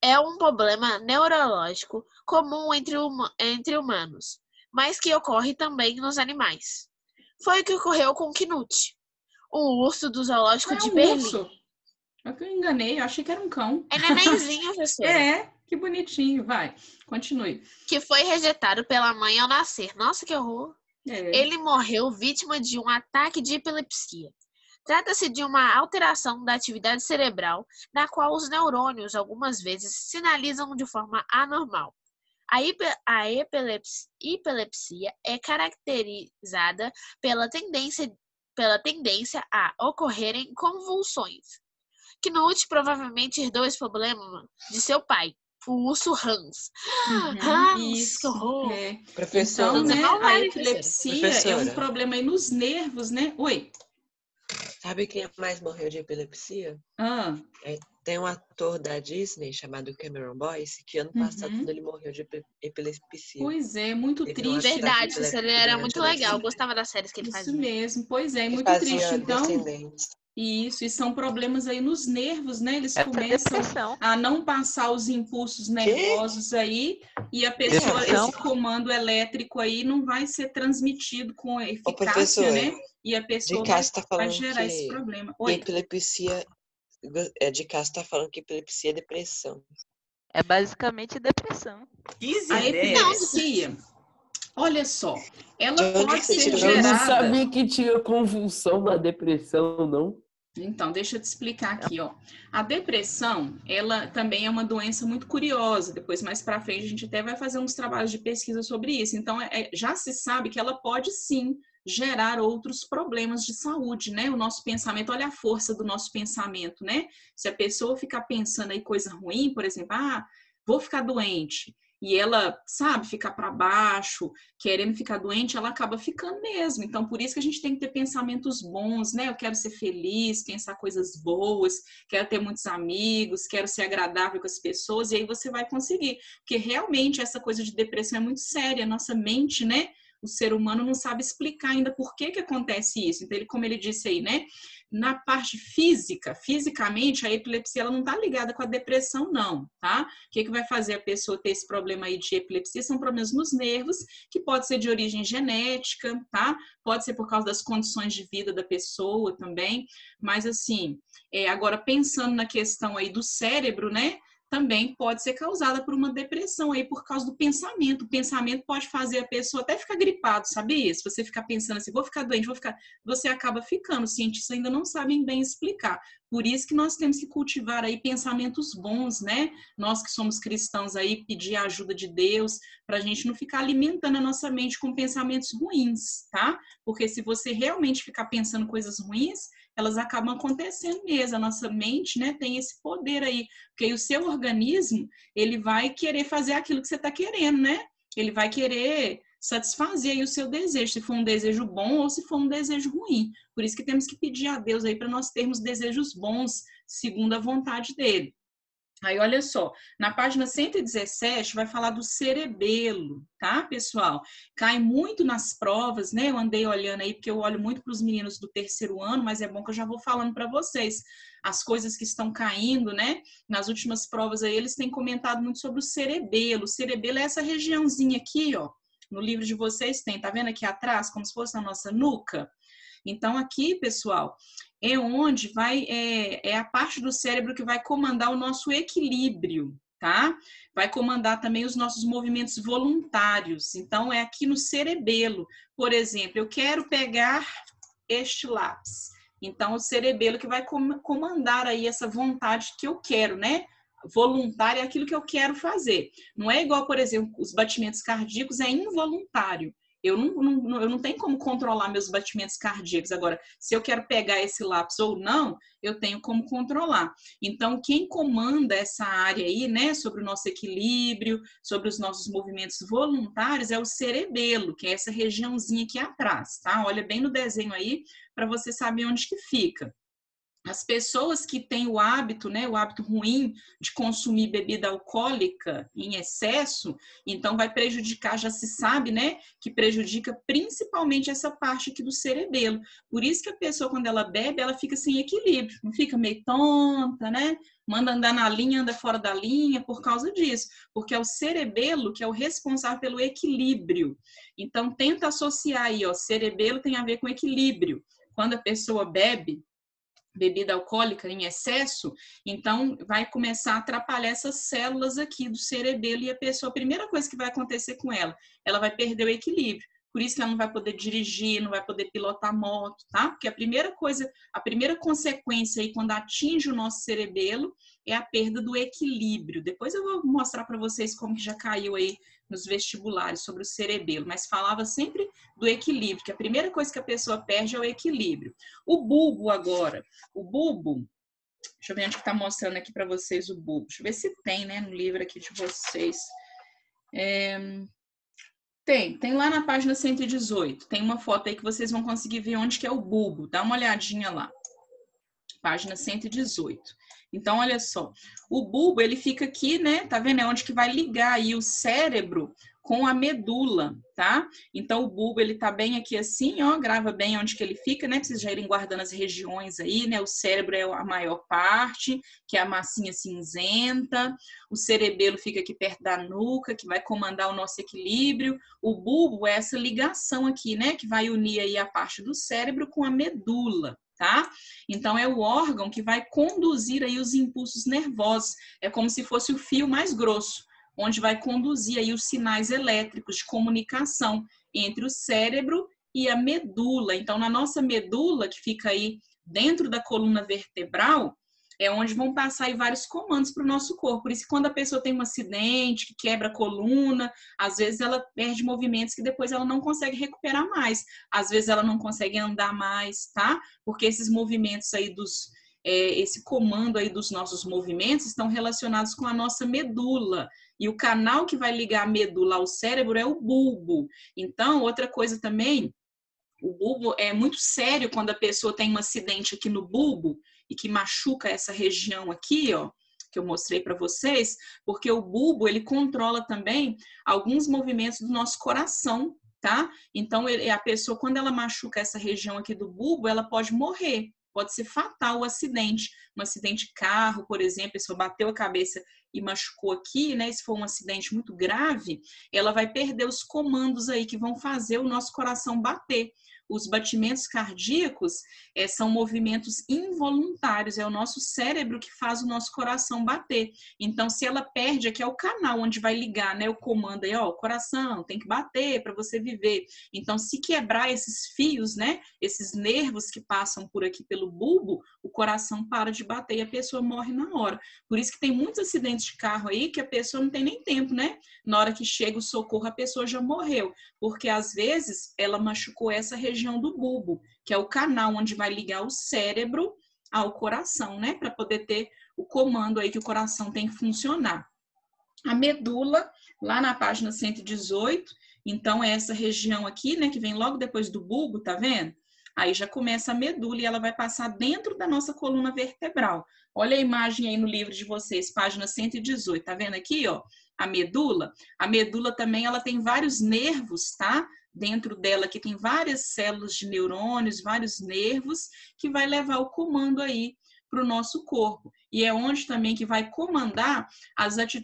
é um problema neurológico comum entre humanos, mas que ocorre também nos animais. Foi o que ocorreu com Knut, um urso do zoológico de Berlim. Urso? Eu enganei, eu achei que era um cão. É nenenzinho, professora. É, que bonitinho, vai. Continue. Que foi rejeitado pela mãe ao nascer. Nossa, que horror. Ele morreu vítima de um ataque de epilepsia. Trata-se de uma alteração da atividade cerebral, na qual os neurônios, algumas vezes, sinalizam de forma anormal. A epilepsia é caracterizada pela tendência a ocorrerem convulsões. Knut provavelmente herdou esse problema de seu pai, o urso Hans. Hans, isso, que horror! Professor, então, né, a epilepsia Professora. é um problema aí nos nervos, né? Oi. Sabe quem mais morreu de epilepsia? Tem um ator da Disney chamado Cameron Boyce, que ano passado ele morreu de epilepsia. Pois é, muito triste. Verdade, ele era muito legal. Eu gostava das séries que ele fazia. Isso mesmo, pois é, muito triste. Então, isso, e são problemas aí nos nervos, né? Eles começam a não passar os impulsos nervosos aí e a pessoa, esse comando elétrico aí não vai ser transmitido com eficácia, né? E a pessoa vai gerar esse problema. Oi. Epilepsia, de casa tá falando que epilepsia é depressão. É basicamente depressão. A epilepsia, olha só, ela pode ser gerada... Eu não sabia que tinha convulsão na depressão, não. Então, deixa eu te explicar aqui, ó. A depressão, ela também é uma doença muito curiosa. Depois, mais para frente, a gente até vai fazer uns trabalhos de pesquisa sobre isso. Então, já se sabe que ela pode, sim, gerar outros problemas de saúde, né? O nosso pensamento, olha a força do nosso pensamento, né? Se a pessoa ficar pensando aí coisa ruim, por exemplo, vou ficar doente, e ela, sabe, ficar para baixo, querendo ficar doente, ela acaba ficando mesmo. Então, por isso que a gente tem que ter pensamentos bons, né? Eu quero ser feliz, pensar coisas boas, quero ter muitos amigos, quero ser agradável com as pessoas, e aí você vai conseguir. Porque realmente essa coisa de depressão é muito séria, a nossa mente, né? O ser humano não sabe explicar ainda por que acontece isso. Então, como ele disse aí, né? Na parte fisicamente, a epilepsia ela não está ligada com a depressão, não, tá? O que vai fazer a pessoa ter esse problema aí de epilepsia? São problemas nos nervos, que pode ser de origem genética, tá? Pode ser por causa das condições de vida da pessoa também. Mas, assim, agora pensando na questão aí do cérebro, né? Também pode ser causada por uma depressão aí por causa do pensamento. O pensamento pode fazer a pessoa até ficar gripado, sabia? Se você ficar pensando assim, vou ficar doente, você acaba ficando. Os cientistas ainda não sabem bem explicar. Por isso que nós temos que cultivar aí pensamentos bons, né? Nós que somos cristãos aí, pedir a ajuda de Deus, para a gente não ficar alimentando a nossa mente com pensamentos ruins, tá? Porque se você realmente ficar pensando coisas ruins, elas acabam acontecendo mesmo. A nossa mente, né, tem esse poder aí, porque aí o seu organismo, ele vai querer fazer aquilo que você está querendo, né? Ele vai querer satisfazer aí o seu desejo, se for um desejo bom ou se for um desejo ruim. Por isso que temos que pedir a Deus aí para nós termos desejos bons, segundo a vontade dele. Aí, olha só, na página 117 vai falar do cerebelo, tá, pessoal? Cai muito nas provas, né? Eu andei olhando aí, porque eu olho muito para os meninos do terceiro ano, mas é bom que eu já vou falando para vocês as coisas que estão caindo, né? Nas últimas provas aí, eles têm comentado muito sobre o cerebelo. O cerebelo é essa regiãozinha aqui, ó. No livro de vocês tem, tá vendo aqui atrás, como se fosse a nossa nuca? Então, aqui, pessoal, é onde é a parte do cérebro que vai comandar o nosso equilíbrio, tá? Vai comandar também os nossos movimentos voluntários. Então, é aqui no cerebelo. Por exemplo, eu quero pegar este lápis. Então, o cerebelo que vai comandar aí essa vontade que eu quero, né? Voluntário é aquilo que eu quero fazer. Não é igual, por exemplo, os batimentos cardíacos, é involuntário. Eu não tenho como controlar meus batimentos cardíacos. Agora, se eu quero pegar esse lápis ou não, eu tenho como controlar. Então, quem comanda essa área aí, né, sobre o nosso equilíbrio, sobre os nossos movimentos voluntários, é o cerebelo, que é essa regiãozinha aqui atrás, tá? Olha bem no desenho aí, para você saber onde que fica. As pessoas que têm o hábito, né, o hábito ruim de consumir bebida alcoólica em excesso, então vai prejudicar, já se sabe, né, que prejudica principalmente essa parte aqui do cerebelo. Por isso que a pessoa, quando ela bebe, ela fica sem equilíbrio, não fica meio tonta, né? Manda andar na linha, anda fora da linha, por causa disso. Porque é o cerebelo que é o responsável pelo equilíbrio. Então, tenta associar aí, ó, cerebelo tem a ver com equilíbrio. Quando a pessoa bebe bebida alcoólica em excesso, então vai começar a atrapalhar essas células aqui do cerebelo e a primeira coisa que vai acontecer com ela, ela vai perder o equilíbrio. Por isso que ela não vai poder dirigir, não vai poder pilotar moto, tá? Porque a primeira consequência aí quando atinge o nosso cerebelo é a perda do equilíbrio. Depois eu vou mostrar para vocês como que já caiu aí nos vestibulares sobre o cerebelo, mas falava sempre do equilíbrio, que a primeira coisa que a pessoa perde é o equilíbrio. O bulbo agora, deixa eu ver onde que tá mostrando aqui para vocês o bulbo. Deixa eu ver se tem, né, no livro aqui de vocês. Tem lá na página 118, tem uma foto aí que vocês vão conseguir ver onde que é o bulbo, dá uma olhadinha lá. Página 118. Então, olha só, o bulbo, ele fica aqui, né, tá vendo? É onde que vai ligar aí o cérebro com a medula, tá? Então, o bulbo, ele tá bem aqui assim, ó, grava bem onde que ele fica, né? Pra vocês já irem guardando as regiões aí, né? O cérebro é a maior parte, que é a massinha cinzenta. O cerebelo fica aqui perto da nuca, que vai comandar o nosso equilíbrio. O bulbo é essa ligação aqui, né? Que vai unir aí a parte do cérebro com a medula. Tá? Então, é o órgão que vai conduzir aí os impulsos nervosos. É como se fosse o fio mais grosso, onde vai conduzir aí os sinais elétricos de comunicação entre o cérebro e a medula. Então, na nossa medula, que fica aí dentro da coluna vertebral, é onde vão passar aí vários comandos para o nosso corpo. Por isso que quando a pessoa tem um acidente, que quebra a coluna, às vezes ela perde movimentos que depois ela não consegue recuperar mais. Às vezes ela não consegue andar mais, tá? Porque esses movimentos aí esse comando aí dos nossos movimentos estão relacionados com a nossa medula. E o canal que vai ligar a medula ao cérebro é o bulbo. Então, outra coisa também, o bulbo é muito sério quando a pessoa tem um acidente aqui no bulbo e que machuca essa região aqui, ó, que eu mostrei para vocês, porque o bulbo, ele controla também alguns movimentos do nosso coração, tá? Então, a pessoa, quando ela machuca essa região aqui do bulbo, ela pode morrer, pode ser fatal o acidente. Um acidente de carro, por exemplo, a pessoa bateu a cabeça e machucou aqui, né? Se for um acidente muito grave, ela vai perder os comandos aí que vão fazer o nosso coração bater. Os batimentos cardíacos são movimentos involuntários, é o nosso cérebro que faz o nosso coração bater. Então, se ela perde, aqui é o canal onde vai ligar, né, o comando aí, ó, o coração tem que bater para você viver. Então, se quebrar esses fios, né, esses nervos que passam por aqui pelo bulbo, o coração para de bater e a pessoa morre na hora. Por isso que tem muitos acidentes de carro aí que a pessoa não tem nem tempo, né? Na hora que chega o socorro, a pessoa já morreu, porque às vezes ela machucou essa região região do bulbo, que é o canal onde vai ligar o cérebro ao coração, né? Para poder ter o comando aí que o coração tem que funcionar. A medula, lá na página 118, então é essa região aqui, né, que vem logo depois do bulbo, tá vendo? Aí já começa a medula e ela vai passar dentro da nossa coluna vertebral. Olha a imagem aí no livro de vocês, página 118, tá vendo aqui, ó? A medula. A medula também, ela tem vários nervos, tá? Dentro dela aqui tem várias células de neurônios, vários nervos, que vai levar o comando aí para o nosso corpo. E é onde também que vai comandar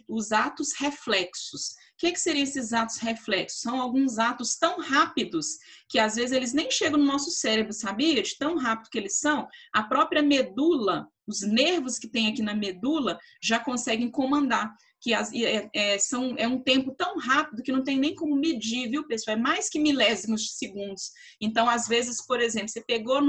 os atos reflexos. O que seriam esses atos reflexos? São alguns atos tão rápidos que às vezes eles nem chegam no nosso cérebro, sabia? De tão rápido que eles são. A própria medula, os nervos que tem aqui na medula já conseguem comandar. Que é um tempo tão rápido que não tem nem como medir, viu, pessoal? É mais que milésimos de segundos. Então, às vezes, por exemplo, você pegou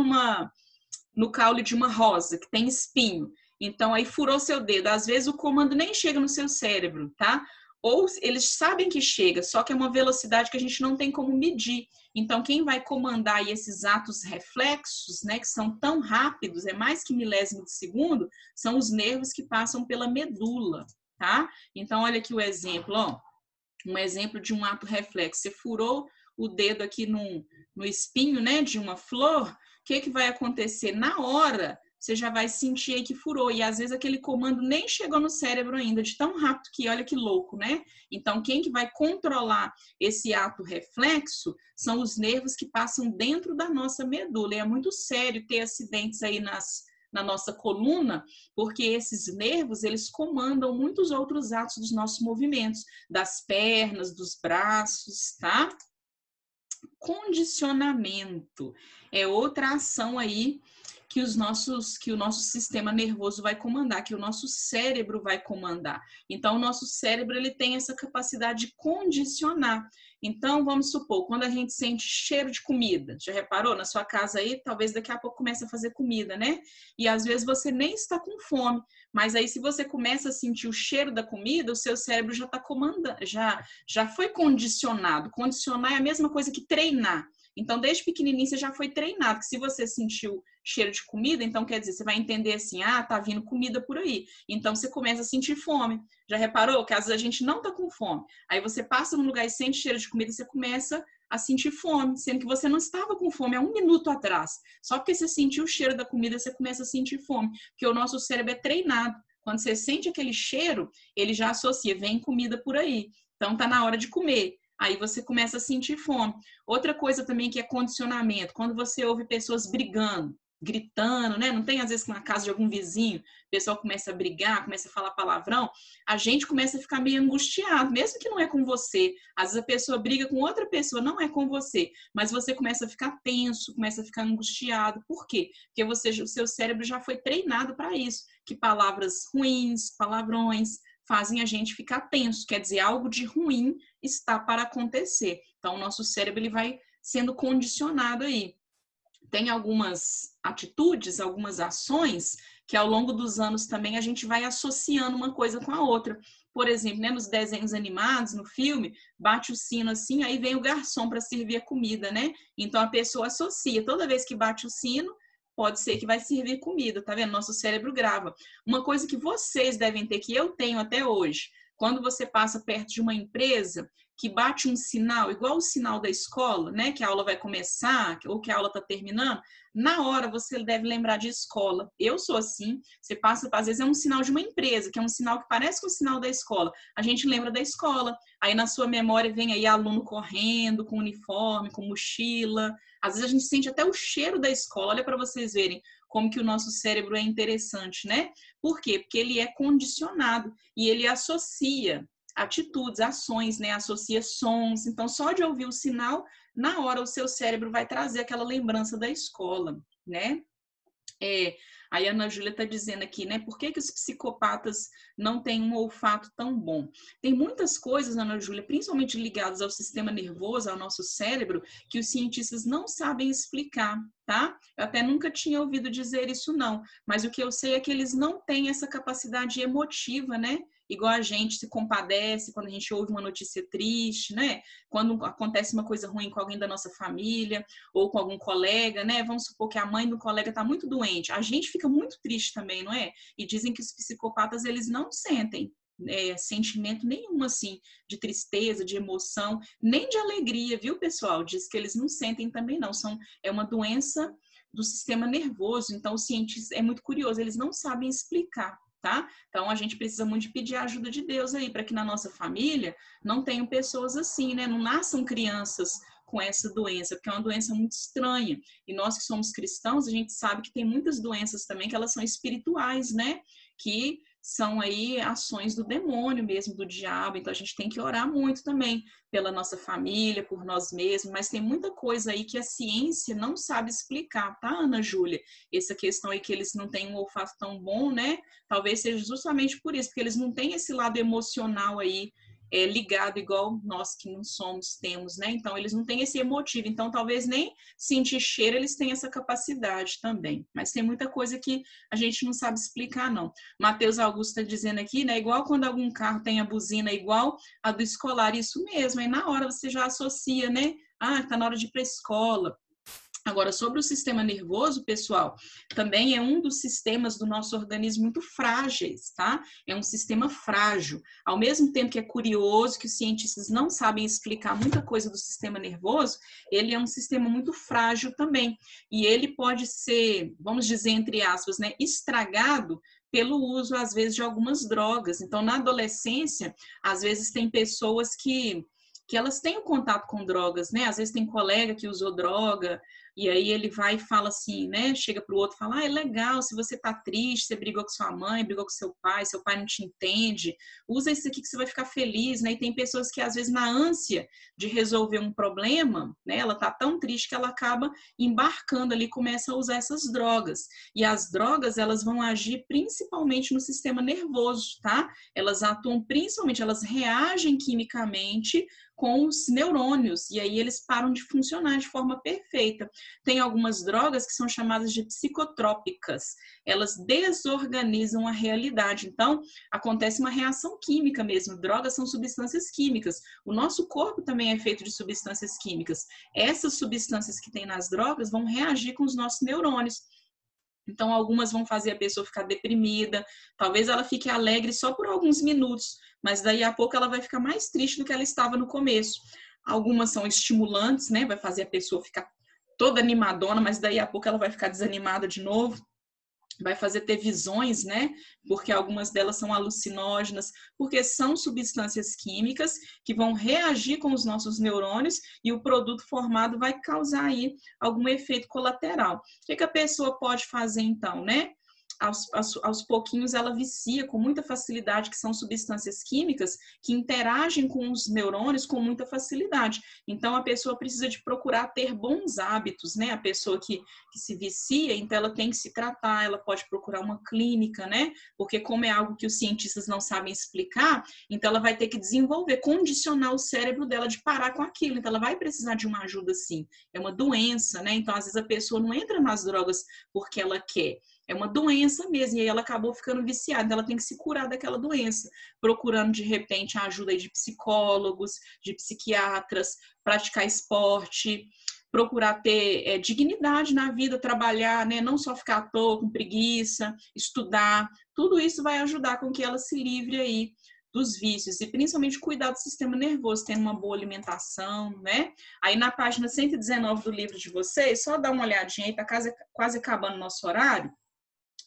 no caule de uma rosa, que tem espinho. Então, aí furou seu dedo. Às vezes, o comando nem chega no seu cérebro, tá? Ou eles sabem que chega, só que é uma velocidade que a gente não tem como medir. Então, quem vai comandar aí esses atos reflexos, né, que são tão rápidos, é mais que milésimo de segundo, são os nervos que passam pela medula, tá? Então, olha aqui o exemplo, ó. Um exemplo de um ato reflexo. Você furou o dedo aqui no espinho, né, de uma flor. O que vai acontecer? Na hora, você já vai sentir aí que furou. E às vezes aquele comando nem chegou no cérebro ainda, de tão rápido que, olha que louco, né? Então, quem que vai controlar esse ato reflexo são os nervos que passam dentro da nossa medula. E é muito sério ter acidentes aí na nossa coluna, porque esses nervos, eles comandam muitos outros atos dos nossos movimentos, das pernas, dos braços, tá? Condicionamento é outra ação aí que o nosso sistema nervoso vai comandar, que o nosso cérebro vai comandar. Então, o nosso cérebro, ele tem essa capacidade de condicionar. Então, vamos supor, quando a gente sente cheiro de comida, já reparou? Na sua casa aí, talvez daqui a pouco comece a fazer comida, né? E às vezes você nem está com fome, mas aí se você começa a sentir o cheiro da comida, o seu cérebro já está comandando, já foi condicionado. Condicionar é a mesma coisa que treinar. Então, desde pequenininho, você já foi treinado, que se você sentiu cheiro de comida, então quer dizer, você vai entender assim, tá vindo comida por aí. Então, você começa a sentir fome. Já reparou que às vezes a gente não tá com fome? Aí você passa num lugar e sente cheiro de comida e você começa a sentir fome, sendo que você não estava com fome há 1 minuto atrás. Só porque você sentiu o cheiro da comida, você começa a sentir fome, porque o nosso cérebro é treinado. Quando você sente aquele cheiro, ele já associa, vem comida por aí. Então, tá na hora de comer. Aí você começa a sentir fome. Outra coisa também que é condicionamento, quando você ouve pessoas brigando, gritando, né? Não tem às vezes na casa de algum vizinho, o pessoal começa a brigar, começa a falar palavrão, a gente começa a ficar meio angustiado, mesmo que não é com você. Às vezes a pessoa briga com outra pessoa, não é com você, mas você começa a ficar tenso, começa a ficar angustiado. Por quê? Porque o seu cérebro já foi treinado para isso, que palavras ruins, palavrões, fazem a gente ficar tenso, quer dizer, algo de ruim está para acontecer. Então, o nosso cérebro ele vai sendo condicionado aí. Tem algumas atitudes, algumas ações que ao longo dos anos também a gente vai associando uma coisa com a outra. Por exemplo, né, nos desenhos animados, no filme, bate o sino assim, aí vem o garçom para servir a comida, né? Então, a pessoa associa, toda vez que bate o sino, pode ser que vai servir comida, tá vendo? Nosso cérebro grava. Uma coisa que vocês devem ter, que eu tenho até hoje, quando você passa perto de uma empresa que bate um sinal, igual o sinal da escola, né? Que a aula vai começar, ou que a aula está terminando, na hora você deve lembrar de escola. Eu sou assim, você passa, às vezes é um sinal de uma empresa, que é um sinal que parece com o sinal da escola. A gente lembra da escola. Aí na sua memória vem aí aluno correndo, com uniforme, com mochila. Às vezes a gente sente até o cheiro da escola. Olha para vocês verem como que o nosso cérebro é interessante, né? Por quê? Porque ele é condicionado e ele associa atitudes, ações, né? Associa sons. Então, só de ouvir o sinal, na hora o seu cérebro vai trazer aquela lembrança da escola, né? Aí a Ana Júlia está dizendo aqui, né? Por que os psicopatas não têm um olfato tão bom? Tem muitas coisas, Ana Júlia, principalmente ligadas ao sistema nervoso, ao nosso cérebro, que os cientistas não sabem explicar, tá? Eu até nunca tinha ouvido dizer isso, não. Mas o que eu sei é que eles não têm essa capacidade emotiva, né? Igual a gente se compadece quando a gente ouve uma notícia triste, né? Quando acontece uma coisa ruim com alguém da nossa família ou com algum colega, né? Vamos supor que a mãe do colega está muito doente. A gente fica muito triste também, não é? E dizem que os psicopatas, eles não sentem sentimento nenhum, assim, de tristeza, de emoção, nem de alegria, viu, pessoal? Diz que eles não sentem também, não. É uma doença do sistema nervoso. Então, os cientistas, é muito curioso, eles não sabem explicar, tá? Então, a gente precisa muito de pedir a ajuda de Deus aí, para que na nossa família não tenham pessoas assim, né? Não nasçam crianças com essa doença, porque é uma doença muito estranha. E nós que somos cristãos, a gente sabe que tem muitas doenças também que elas são espirituais, né? Que são aí ações do demônio mesmo, do diabo. Então, a gente tem que orar muito também pela nossa família, por nós mesmos, mas tem muita coisa aí que a ciência não sabe explicar, tá, Ana Júlia? Essa questão aí que eles não têm um olfato tão bom, né? Talvez seja justamente por isso, porque eles não têm esse lado emocional aí ligado igual nós que não somos, temos, né? Então, eles não têm esse emotivo. Então, talvez nem sentir cheiro, eles têm essa capacidade também. Mas tem muita coisa que a gente não sabe explicar, não. Matheus Augusto está dizendo aqui, né? Igual quando algum carro tem a buzina igual a do escolar. Isso mesmo. Aí, na hora, você já associa, né? Ah, tá na hora de ir para a escola. Agora, sobre o sistema nervoso, pessoal, também é um dos sistemas do nosso organismo muito frágeis, tá? É um sistema frágil. Ao mesmo tempo que é curioso, que os cientistas não sabem explicar muita coisa do sistema nervoso, ele é um sistema muito frágil também. E ele pode ser, vamos dizer, entre aspas, né, estragado pelo uso, às vezes, de algumas drogas. Então, na adolescência, às vezes tem pessoas que elas têm um contato com drogas, né? Às vezes tem colega que usou droga, e aí ele vai e fala assim, né? Chega pro outro e fala, ah, é legal, se você tá triste, você brigou com sua mãe, brigou com seu pai não te entende, usa isso aqui que você vai ficar feliz, né? E tem pessoas que, às vezes, na ânsia de resolver um problema, né? Ela tá tão triste que ela acaba embarcando ali, começa a usar essas drogas. E as drogas, elas vão agir principalmente no sistema nervoso, tá? Elas atuam principalmente, elas reagem quimicamente com os neurônios, e aí eles param de funcionar de forma perfeita. Tem algumas drogas que são chamadas de psicotrópicas, elas desorganizam a realidade, então acontece uma reação química mesmo. Drogas são substâncias químicas, o nosso corpo também é feito de substâncias químicas. Essas substâncias que tem nas drogas vão reagir com os nossos neurônios. Então, algumas vão fazer a pessoa ficar deprimida, talvez ela fique alegre só por alguns minutos, mas daí a pouco ela vai ficar mais triste do que ela estava no começo. Algumas são estimulantes, né? Vai fazer a pessoa ficar toda animadona, mas daí a pouco ela vai ficar desanimada de novo. Vai fazer ter visões, né? Porque algumas delas são alucinógenas, porque são substâncias químicas que vão reagir com os nossos neurônios e o produto formado vai causar aí algum efeito colateral. O que a pessoa pode fazer então, né? Aos pouquinhos ela vicia com muita facilidade, que são substâncias químicas que interagem com os neurônios com muita facilidade. Então, a pessoa precisa de procurar ter bons hábitos, né? A pessoa que se vicia, então ela tem que se tratar, ela pode procurar uma clínica, né? Porque como é algo que os cientistas não sabem explicar, então ela vai ter que desenvolver, condicionar o cérebro dela de parar com aquilo. Então, ela vai precisar de uma ajuda, sim. É uma doença, né? Então, às vezes a pessoa não entra nas drogas porque ela quer. É uma doença mesmo, e aí ela acabou ficando viciada, ela tem que se curar daquela doença, procurando de repente a ajuda de psicólogos, de psiquiatras, praticar esporte, procurar ter dignidade na vida, trabalhar, né? Não só ficar à toa, com preguiça, estudar, tudo isso vai ajudar com que ela se livre aí dos vícios, e principalmente cuidar do sistema nervoso, tendo uma boa alimentação, né? Aí na página 119 do livro de vocês, só dá uma olhadinha aí, tá quase acabando o nosso horário,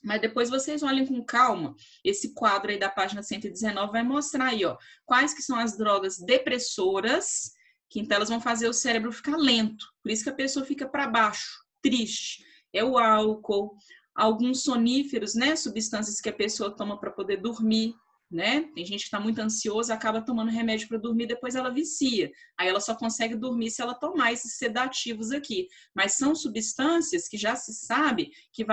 mas depois vocês olhem com calma, esse quadro aí da página 119 vai mostrar aí, ó, quais que são as drogas depressoras, que então elas vão fazer o cérebro ficar lento, por isso que a pessoa fica para baixo, triste. É o álcool, alguns soníferos, né, substâncias que a pessoa toma para poder dormir, né? Tem gente que está muito ansiosa, acaba tomando remédio para dormir, depois ela vicia. Aí ela só consegue dormir se ela tomar esses sedativos aqui. Mas são substâncias que já se sabe que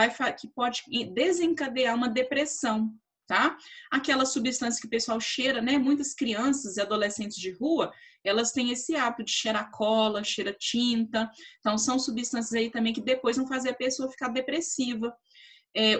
pode desencadear uma depressão, tá? Aquela substância que o pessoal cheira, né? Muitas crianças e adolescentes de rua, elas têm esse hábito de cheirar cola, cheirar tinta. Então, são substâncias aí também que depois vão fazer a pessoa ficar depressiva.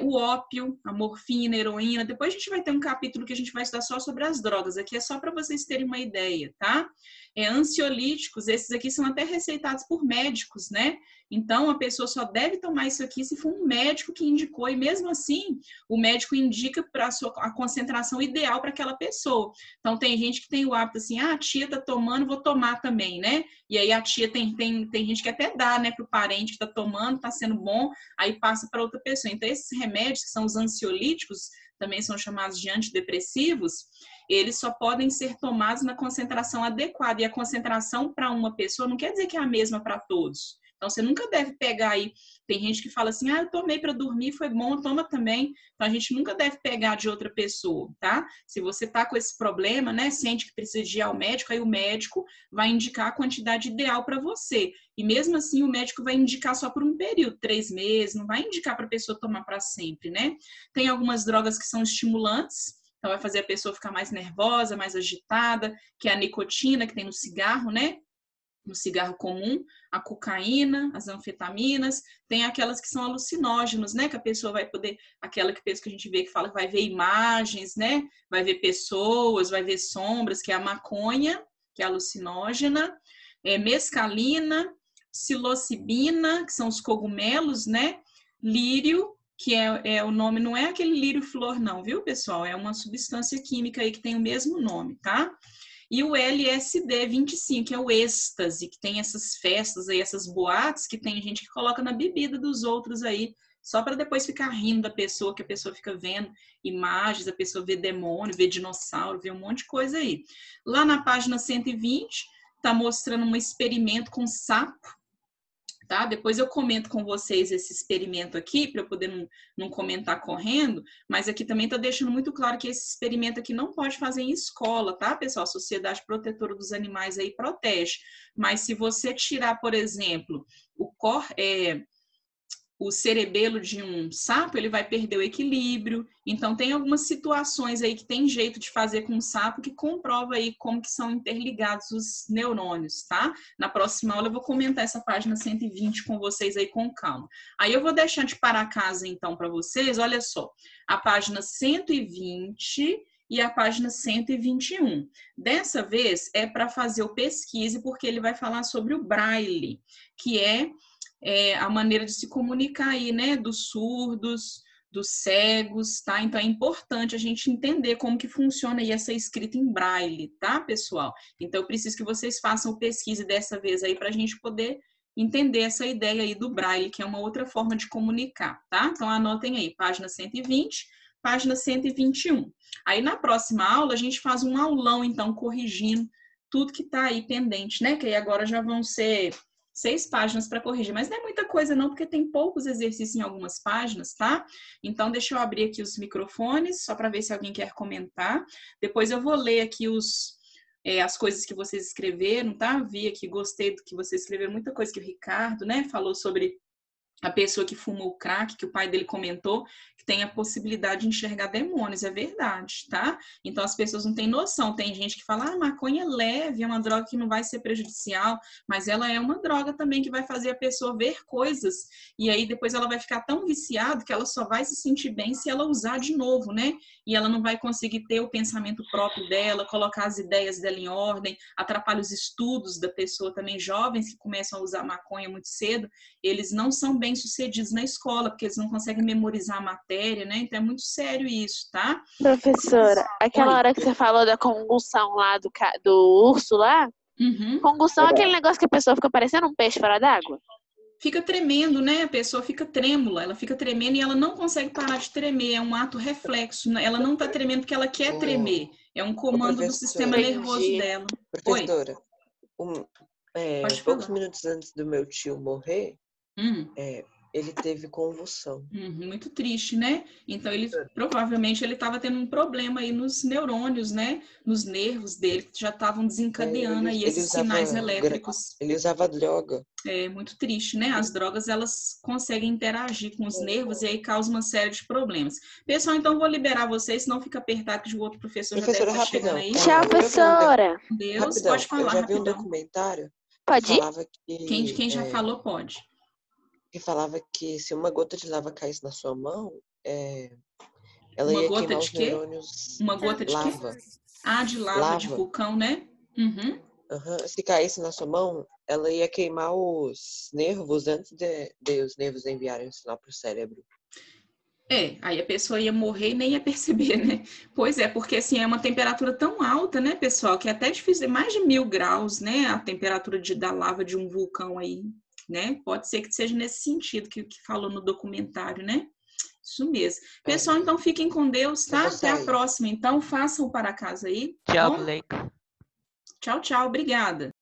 O ópio, a morfina, a heroína. Depois a gente vai ter um capítulo que a gente vai estudar só sobre as drogas. Aqui é só para vocês terem uma ideia, tá? Ansiolíticos, esses aqui são até receitados por médicos, né? Então, a pessoa só deve tomar isso aqui se for um médico que indicou, e mesmo assim, o médico indica para a concentração ideal para aquela pessoa. Então, tem gente que tem o hábito assim, a tia tá tomando, vou tomar também, né? E aí a tia tem gente que até dá, né, para o parente que tá tomando, tá sendo bom, aí passa para outra pessoa. Então, esses remédios, que são os ansiolíticos, também são chamados de antidepressivos, eles só podem ser tomados na concentração adequada. E a concentração para uma pessoa não quer dizer que é a mesma para todos. Então, você nunca deve pegar aí, tem gente que fala assim, eu tomei para dormir, foi bom, toma também. Então, a gente nunca deve pegar de outra pessoa, tá? Se você tá com esse problema, né, sente que precisa de ir ao médico, aí o médico vai indicar a quantidade ideal para você. E mesmo assim, o médico vai indicar só por um período, 3 meses, não vai indicar para a pessoa tomar para sempre, né? Tem algumas drogas que são estimulantes, então vai fazer a pessoa ficar mais nervosa, mais agitada, que é a nicotina que tem no cigarro, né? No cigarro comum, a cocaína, as anfetaminas, tem aquelas que são alucinógenos, né? Que a pessoa vai poder, aquela que a gente vê que fala que vai ver imagens, né? Vai ver pessoas, vai ver sombras, que é a maconha, que é alucinógena, mescalina, psilocibina, que são os cogumelos, né? Lírio, que o nome, não é aquele lírio-flor não, viu, pessoal? É uma substância química aí que tem o mesmo nome, tá? E o LSD-25, que é o êxtase, que tem essas festas aí, essas boates, que tem gente que coloca na bebida dos outros aí, só para depois ficar rindo da pessoa, que a pessoa fica vendo imagens, a pessoa vê demônio, vê dinossauro, vê um monte de coisa aí. Lá na página 120, tá mostrando um experimento com sapo, tá? Depois eu comento com vocês esse experimento aqui, para eu poder não comentar correndo, mas aqui também está deixando muito claro que esse experimento aqui não pode fazer em escola, tá, pessoal? A Sociedade Protetora dos Animais aí protege. Mas se você tirar, por exemplo, o cerebelo de um sapo, ele vai perder o equilíbrio. Então, tem algumas situações aí que tem jeito de fazer com o sapo que comprova aí como que são interligados os neurônios, tá? Na próxima aula eu vou comentar essa página 120 com vocês aí com calma. Aí eu vou deixar de parar a casa, então, para vocês. Olha só, a página 120 e a página 121. Dessa vez é para fazer o pesquise, porque ele vai falar sobre o Braille, que é a maneira de se comunicar aí, né, dos surdos, dos cegos, tá? Então, é importante a gente entender como que funciona aí essa escrita em braille, tá, pessoal? Então, eu preciso que vocês façam o pesquise dessa vez aí para a gente poder entender essa ideia aí do braille, que é uma outra forma de comunicar, tá? Então, anotem aí, página 120, página 121. Aí, na próxima aula, a gente faz um aulão, então, corrigindo tudo que tá aí pendente, né? Que aí agora já vão ser 6 páginas para corrigir, mas não é muita coisa não, porque tem poucos exercícios em algumas páginas, tá? Então, deixa eu abrir aqui os microfones, só para ver se alguém quer comentar. Depois eu vou ler aqui as coisas que vocês escreveram, tá? Vi aqui, gostei do que vocês escreveram, muita coisa que o Ricardo, né, falou sobre a pessoa que fumou o crack, que o pai dele comentou, que tem a possibilidade de enxergar demônios, é verdade, tá? Então, as pessoas não têm noção. Tem gente que fala, maconha é leve, é uma droga que não vai ser prejudicial, mas ela é uma droga também que vai fazer a pessoa ver coisas, e aí depois ela vai ficar tão viciada que ela só vai se sentir bem se ela usar de novo, né? E ela não vai conseguir ter o pensamento próprio dela, colocar as ideias dela em ordem, atrapalha os estudos da pessoa também. Jovens que começam a usar maconha muito cedo, eles não são bem sucedidos na escola, porque eles não conseguem memorizar a matéria, né? Então é muito sério isso, tá? Professora, aquela hora que você falou da convulsão lá do urso lá, convulsão é aquele negócio que a pessoa fica parecendo um peixe fora d'água? Fica tremendo, né? A pessoa fica trêmula, ela fica tremendo e ela não consegue parar de tremer, é um ato reflexo, ela não tá tremendo porque ela quer tremer, é um comando do sistema nervoso dela. Professora, poucos minutos antes do meu tio morrer, ele teve convulsão. Muito triste, né? Então, provavelmente ele estava tendo um problema aí nos neurônios, né? Nos nervos dele, que já estavam desencadeando aí esses sinais elétricos. Ele usava droga. É muito triste, né? As drogas, elas conseguem interagir com os nervos e aí causam uma série de problemas. Pessoal, então vou liberar vocês, senão fica apertado que o outro professor já deve estar chegando aí. Tchau, professora. Deus, rapidão. Pode falar, eu já vi rapidão. um documentário Pode ir? Quem já falou, pode. Que falava que se uma gota de lava caísse na sua mão, ela uma ia gota queimar de os quê? neurônios. Uma gota de lava. quê? Ah, de lava, de vulcão, né? Se caísse na sua mão, ela ia queimar os nervos antes de os nervos enviarem o sinal para o cérebro. Aí a pessoa ia morrer e nem ia perceber, né? Pois é, porque assim, é uma temperatura tão alta, né, pessoal, que é até difícil, mais de 1000 graus, né, a temperatura da lava de um vulcão aí, né? Pode ser que seja nesse sentido que falou no documentário, né? Isso mesmo. Pessoal, então fiquem com Deus, tá? Até a próxima. Então, façam o para casa aí. Tchau, Blake. Tchau, tchau. Obrigada.